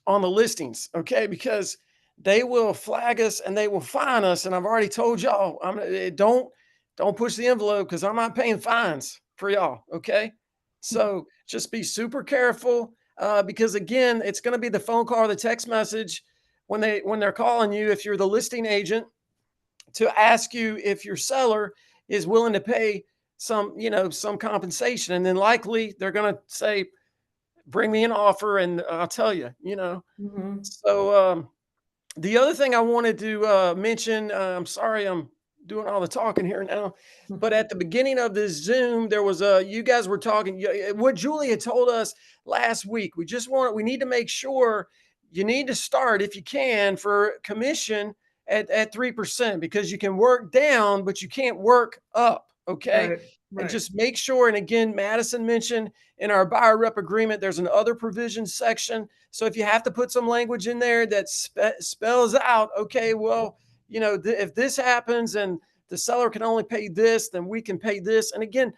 on the listings, okay? Because they will flag us and they will fine us. And I've already told y'all, don't push the envelope, because I'm not paying fines for y'all, okay? So just be super careful, because again, it's going to be the phone call or the text message when they're calling you, if you're the listing agent, to ask you if your seller is willing to pay some compensation. And then likely they're going to say, bring me an offer and I'll tell you, you know. So the other thing I wanted to mention, I'm sorry I'm doing all the talking here now, but at the beginning of this Zoom, there was you guys were talking, what Julie had told us last week. We need to make sure you need to start, if you can, for commission at 3%, because you can work down, but you can't work up. Okay. Right. And just make sure. And again, Madison mentioned in our buyer rep agreement, there's an other provisions section. So if you have to put some language in there that spells out, okay, well, you know, if this happens and the seller can only pay this, then we can pay this. And again,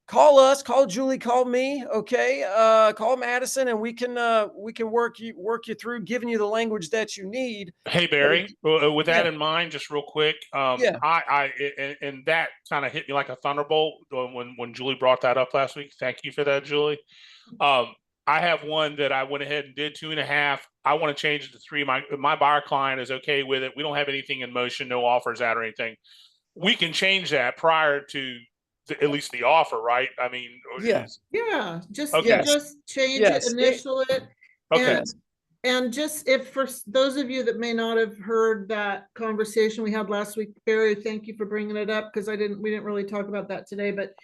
call us, call Julie, call me, okay, call Madison, and we can work you through giving you the language that you need. Hey, Barry, with that in mind, just real quick, Yeah. And that kind of hit me like a thunderbolt when Julie brought that up last week. Thank you for that, Julie. I have one that I went ahead and did 2.5. I want to change it to 3. My buyer client is okay with it. We don't have anything in motion, no offers out or anything. We can change that prior to at least the offer, right? I mean, Yeah. Yeah, just Okay. just change Yes. it, initial it, Okay. And just if for those of you that may not have heard that conversation we had last week, Barry, thank you for bringing it up because we didn't really talk about that today, but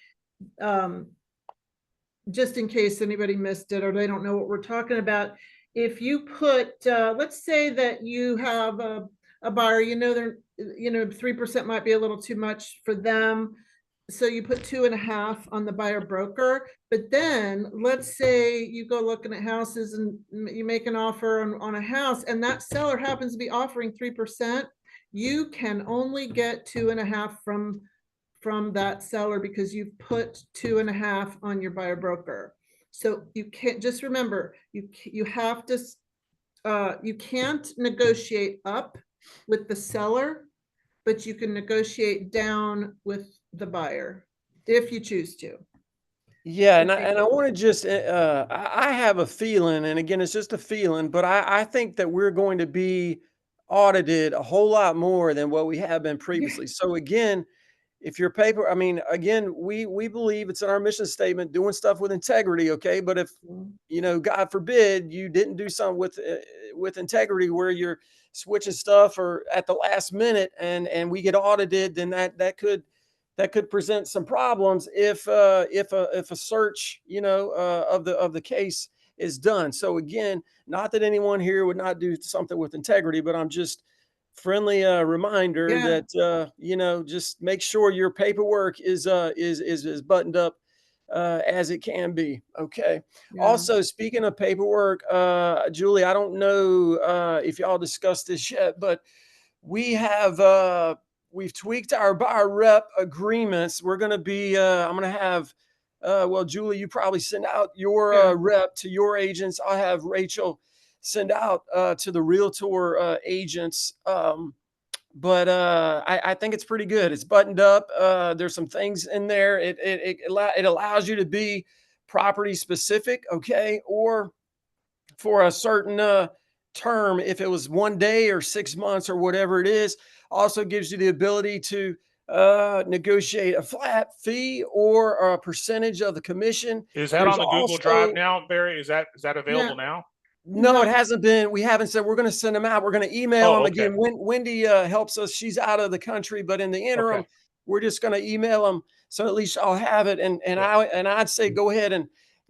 just in case anybody missed it or they don't know what we're talking about, if you put, let's say that you have a buyer, you know, 3% might be a little too much for them. So you put 2.5 on the buyer broker, but then let's say you go looking at houses and you make an offer on a house and that seller happens to be offering 3%, you can only get 2.5 from that seller because you've put 2.5 on your buyer broker. So you can't, just remember, you have to, you can't negotiate up with the seller, but you can negotiate down with the buyer if you choose to. Yeah, and I want to just I have a feeling, and again, it's just a feeling, but I think that we're going to be audited a whole lot more than what we have been previously. So again, if your paper, I mean, again, we believe it's in our mission statement, doing stuff with integrity, okay? But if, you know, God forbid you didn't do something with integrity where you're switching stuff or at the last minute and we get audited, then that could present some problems if a search, you know, of the case is done. So again, not that anyone here would not do something with integrity, but I'm just friendly reminder Yeah. that you know, just make sure your paperwork is buttoned up as it can be. Okay. Yeah. Also, speaking of paperwork, Julie, I don't know if y'all discussed this yet, but we have we've tweaked our buyer rep agreements. We're going to be I'm going to have well, Julie, you probably send out your Yeah. rep to your agents. I'll have Rachel send out to the realtor agents. But I think it's pretty good. It's buttoned up. There's some things in there. It allows you to be property specific, okay, or for a certain term, if it was 1 day or 6 months or whatever it is. Also gives you the ability to negotiate a flat fee or a percentage of the commission. Is that There's on the Google Drive now, Barry? Is that available now? No, No. it hasn't been. We haven't said we're going to send them out. We're going to email them okay. again. Wendy helps us. She's out of the country, but in the interim, Okay. we're just going to email them. So at least I'll have it. And I'd say go ahead and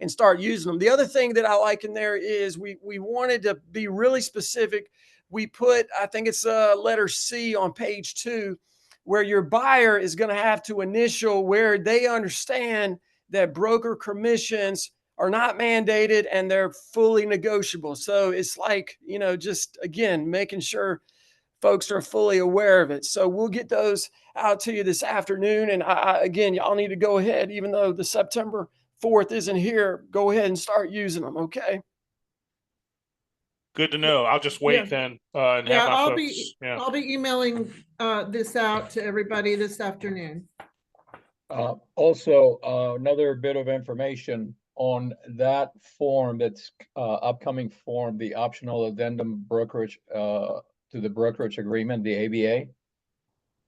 start using them. The other thing that I like in there is we wanted to be really specific. We put, I think it's letter C on page 2, where your buyer is going to have to initial where they understand that broker commissions are not mandated and they're fully negotiable. So it's like, you know, just again, making sure folks are fully aware of it. So we'll get those out to you this afternoon. And again, y'all need to go ahead, even though the September 4th isn't here, go ahead and start using them. Okay. Good to know. I'll just wait then and have my folks. I'll be emailing this out to everybody this afternoon. Also, another bit of information on that form, that's upcoming form, the optional addendum brokerage to the brokerage agreement, the ABA.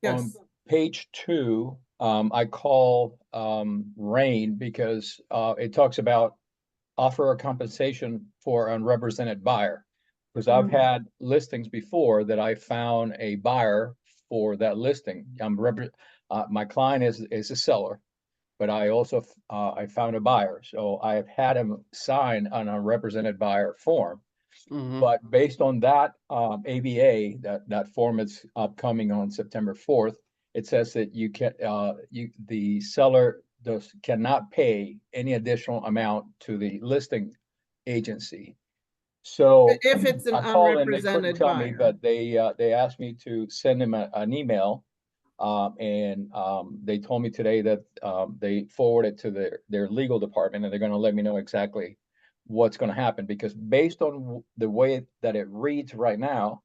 Yes. On page 2, I call Rain because it talks about offer a compensation for unrepresented buyer. Because I've had listings before that I found a buyer for that listing. My client is a seller, but I also I found a buyer, so I have had him sign on a represented buyer form. But based on that ABA, that form is upcoming on September 4th, it says that you can the seller cannot pay any additional amount to the listing agency. So if it's an I called and they couldn't unrepresented tell me, buyer. but they asked me to send them an email. And they told me today that they forwarded to their legal department and they're going to let me know exactly what's going to happen, because based on the way that it reads right now,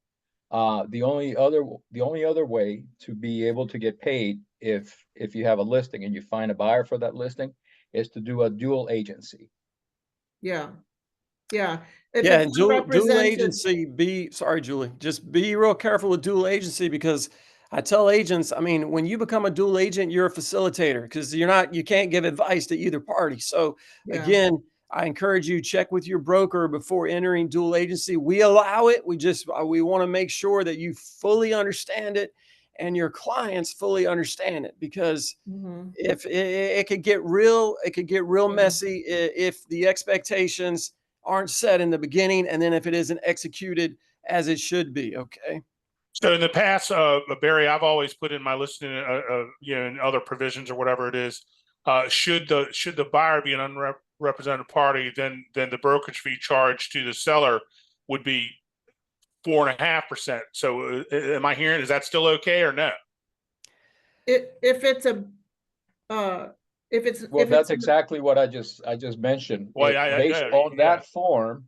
the only other way to be able to get paid if you have a listing and you find a buyer for that listing is to do a dual agency. Yeah. Yeah. If Yeah, it's and dual unrepresented- agency, sorry, Julie, just be real careful with dual agency, because I tell agents, I mean, when you become a dual agent, you're a facilitator because you can't give advice to either party. So Yeah. again, I encourage you check with your broker before entering dual agency. We allow it. We want to make sure that you fully understand it and your clients fully understand it, because Mhm. if it could get real, Yeah. messy if the expectations aren't set in the beginning, and then if it isn't executed as it should be. Okay. So in the past, Barry, I've always put in my listing, in other provisions or whatever it is, should the buyer be an unrepresented party, then the brokerage fee charged to the seller would be 4.5%. So am I hearing, is that still okay or no? If it's a, if it's. Well, if that's it's exactly what I just mentioned. Well, Based on that form,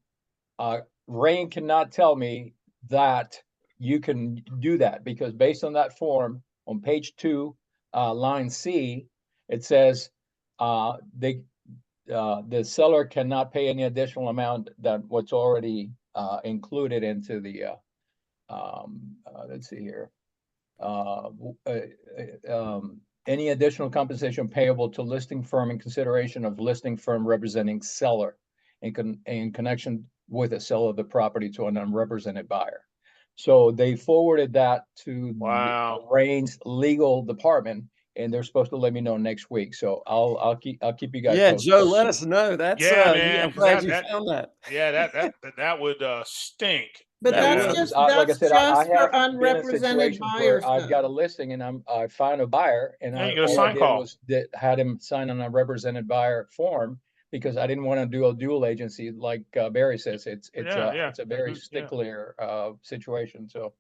Rain cannot tell me that you can do that, because based on that form on page 2, line C, it says the seller cannot pay any additional amount than what's already included into the let's see here. Any additional compensation payable to listing firm in consideration of listing firm representing seller in connection with a sale of the property to an unrepresented buyer. So they forwarded that to Rain's legal department, and they're supposed to let me know next week. So I'll keep you guys posted. Joe, let us know. That's man, I'm glad you found that. Yeah, that would stink. But that's just, like I said, I for have been in unrepresented situations buyers. where I've got a listing and I find a buyer, and you get a all sign I did call. was had him sign on a represented buyer form, because I didn't want to do a dual agency. Like Barry says, it's a very stickler situation. So.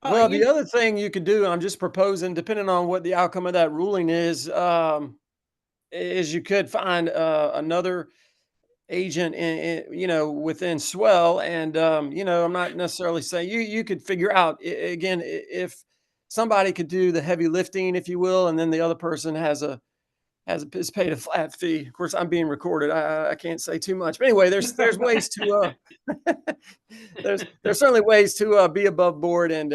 Well, the other thing you could do, I'm just proposing, depending on what the outcome of that ruling is you could find another agent within Swell, and I'm not necessarily saying you could figure out again if somebody could do the heavy lifting, if you will, and then the other person is paid a flat fee. Of course, I'm being recorded. I can't say too much, but anyway, there's ways to there's certainly ways to be above board and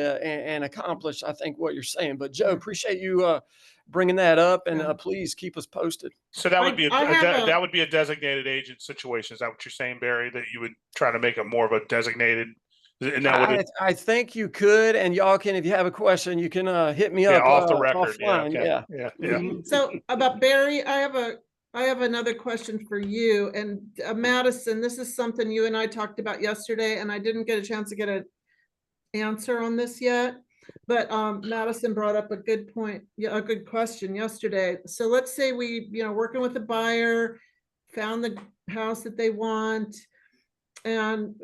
accomplish, I think, what you're saying. But Joe, appreciate you bringing that up, and please keep us posted. So that would be that would be a designated agent situation. Is that what you're saying, Barry? That you would try to make it more of a designated? And that I think you could, and y'all can, if you have a question, you can hit me up off the record. offline. Yeah. So about Barry, I have another question for you and Madison. This is something you and I talked about yesterday, and I didn't get a chance to get an answer on this yet. But Madison brought up a good point, a good question yesterday. So let's say we, working with the buyer, found the house that they want, and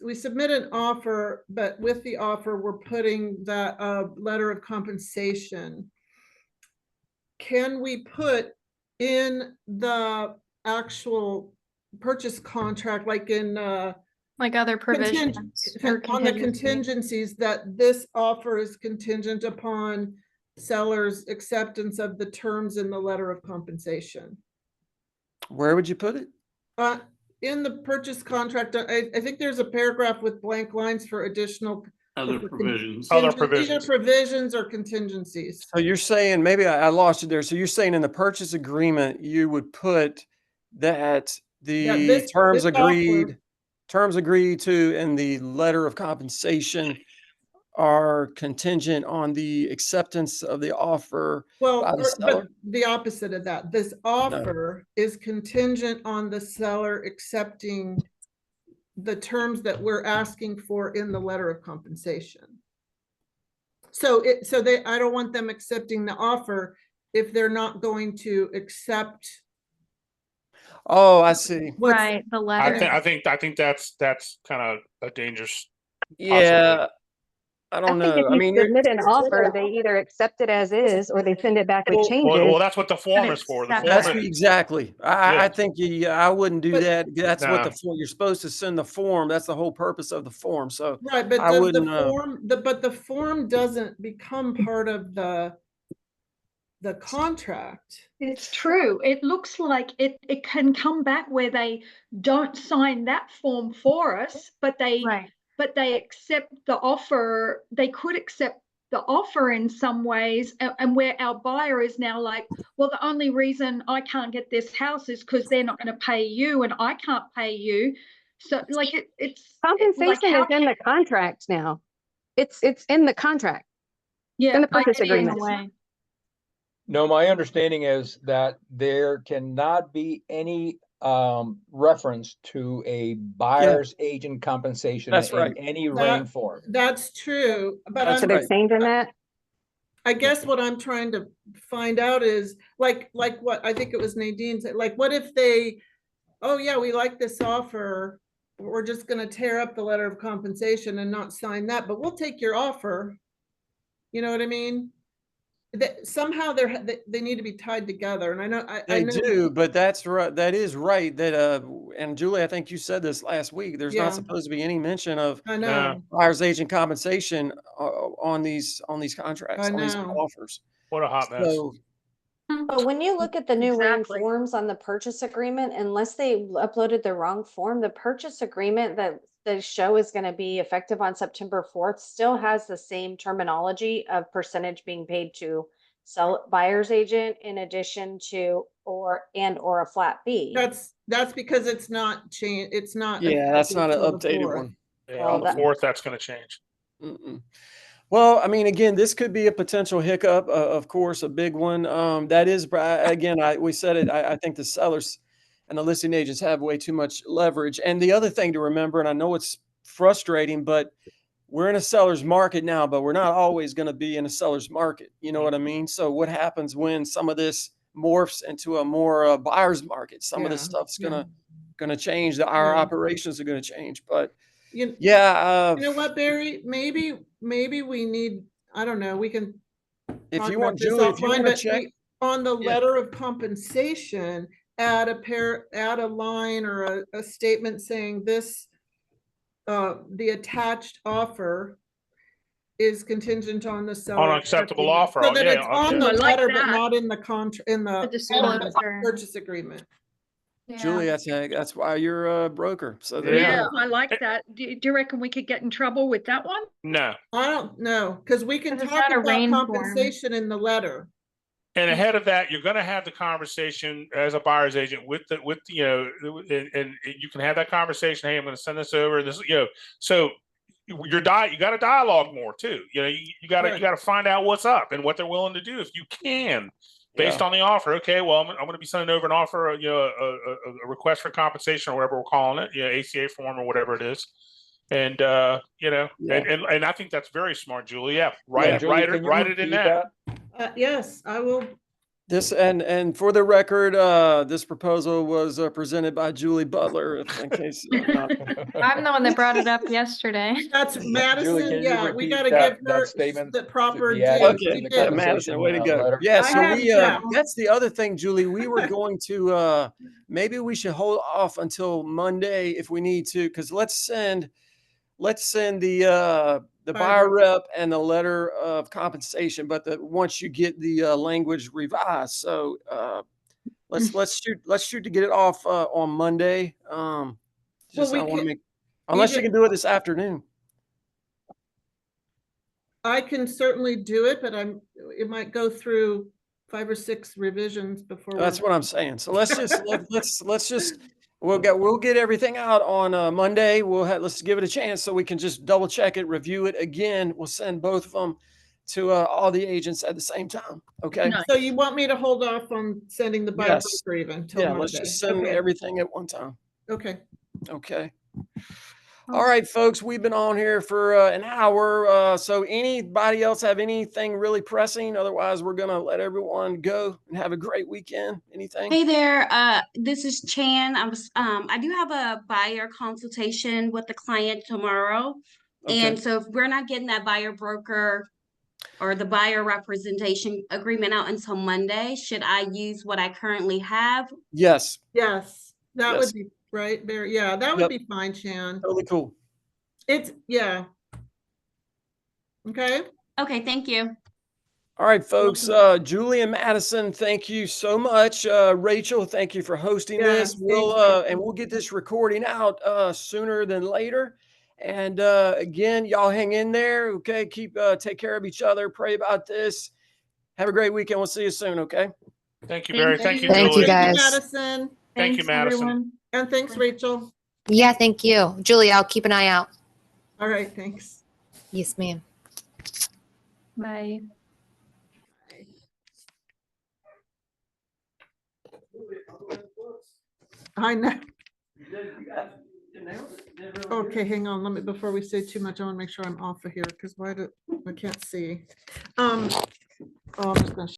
we submit an offer, but with the offer, we're putting that letter of compensation. Can we put in the actual purchase contract, like in like other provisions on the contingencies, that this offer is contingent upon seller's acceptance of the terms in the letter of compensation? Where would you put it? In the purchase contract, I think there's a paragraph with blank lines for additional other provisions. Other provisions. Either provisions or contingencies. So you're saying, maybe I lost you there. So you're saying in the purchase agreement, you would put that the terms agreed to in the letter of compensation are contingent on the acceptance of the offer by the seller? But the opposite of that. This offer is contingent on the seller accepting the terms that we're asking for in the letter of compensation. So I don't want them accepting the offer if they're not going to accept. Oh, I see. Right, the letter. I think that's kind of a dangerous. Yeah. I don't know. If you submit an offer, they either accept it as is or they send it back with changes. Well, that's what the form is for. Exactly. I think I wouldn't do that. That's what the form, you're supposed to send the form. That's the whole purpose of the form. So right, but the form doesn't become part of the contract. It's true. It looks like it can come back where they don't sign that form for us, but they accept the offer. They could accept the offer in some ways, and where our buyer is now like, well, the only reason I can't get this house is because they're not going to pay you and I can't pay you. So like it's Compensation like how is in the contract now. It's in the contract, yeah, in the purchase it is. agreement. Way. No, my understanding is that there cannot be any reference to a buyer's agent compensation That's in right. any That- rain form. That's true, but That's So I'm, they're right. changing that. I guess what I'm trying to find out is like what I think it was Nadine said, like, what if they, oh yeah, we like this offer. We're just gonna tear up the letter of compensation and not sign that, but we'll take your offer. You know what I mean? That somehow they need to be tied together. And I know, I They know, do, but that's right. That is right. That and Julie, I think you said this last week. There's Yeah. not supposed to be any mention of I know, buyer's agent compensation on these contracts, I on these know. offers. What a hot mess. So But when you look at the new rain Exactly. forms on the purchase agreement, unless they uploaded the wrong form, the purchase agreement that the show is going to be effective on September 4th still has the same terminology of percentage being paid to sell buyer's agent in addition to or a flat fee. That's because it's not changed. It's not. yeah, that's not an effective till the updated 4th. one. Yeah, Well, on the that- 4th, that's going to change. Mm-mm. Well, I mean, again, this could be a potential hiccup, of course, a big one. That is, again, we said it. I think the sellers and the listing agents have way too much leverage. And the other thing to remember, and I know it's frustrating, but we're in a seller's market now, but we're not always going to be in a seller's market. You know what I mean? So what happens when some of this morphs into a more buyer's market? Some of this Yeah, stuff's yeah. gonna change. Our Yeah. operations are going to change. But You, yeah, you know what, Barry? Maybe we need, I don't know, we can if talk you about want, this Julie, if you offline, want to but check. on the Yeah. letter of compensation, add a line or a statement saying this, the attached offer is contingent on the seller. On an acceptable accepting it. offer, So that yeah, it's on the I like letter, but that. not in the contract, in The the disclosure. purchase agreement. Julie, that's why you're a broker. So there you Yeah, go. I like that. Do you reckon we could get in trouble with that one? No. I don't know, because we can 'Cause it's talk not a about rain form. compensation in the letter. And ahead of that, you're going to have the conversation as a buyer's agent with you know, and you can have that conversation. Hey, I'm going to send this over. This, you know, so you got to dialogue more too. You know, you got to find out what's up and what they're willing to do if you can, based on the offer. Okay, well, I'm going to be sending over an offer, you know, a request for compensation or whatever we're calling it, you know, ACA form or whatever it is. And you know, and I think that's very smart, Julie. Yeah, write it in that. Yes, I will. This and for the record, this proposal was presented by Julie Butler. In case I'm the one that brought it up yesterday. That's Madison. Julie, can you Yeah, we repeat got to that- give her that statement the proper be due. added We in the did. Madison, way to compensation, go. letter? Yeah, I so have- that's the other thing, Julie. We were going to maybe we should hold off until Monday if we need to, because let's send the buyer rep and the letter of compensation, but once you get the language revised. So let's shoot to get it off on Monday. Just we I want to can- make, unless you just- can do it this afternoon. I can certainly do it, but it might go through 5 or 6 revisions before. That's what I'm saying. So let's just we'll get everything out on Monday. Let's give it a chance so we can just double check it, review it again. We'll send both of them to all the agents at the same time. Okay. No. So you want me to hold off on sending the buyer Yes. broker even till Yeah. Monday? Let's just send Okay. everything at one time. Okay. Okay. All right, folks, we've been on here for an hour. So anybody else have anything really pressing? Otherwise, we're going to let everyone go and have a great weekend. Anything? Hey there, this is Chan. I do have a buyer consultation with the client tomorrow. Okay. And so if we're not getting that buyer broker or the buyer representation agreement out until Monday, should I use what I currently have? Yes. Yes, that Yes. would be right, Barry. Yeah, that would Yep. be fine, Chan. Totally cool. Yeah. Okay. Okay, thank you. All right, folks. Julie and Madison, thank you so much. Rachel, thank you for hosting Yeah, this. thank you. And we'll get this recording out sooner than later. And again, y'all hang in there. Okay. Take care of each other. Pray about this. Have a great weekend. We'll see you soon. Okay. Thank you, Barry. Thank you, Thank you, Julie. guys. Madison. Thank you, Thanks, Madison. everyone. And thanks, Rachel. Yeah, thank you. Julie, I'll keep an eye out. All right, thanks. Yes, ma'am. Bye. I know. Okay, hang on. Let me, before we say too much, I want to make sure I'm off of here because I can't see. Oh, I'm just gonna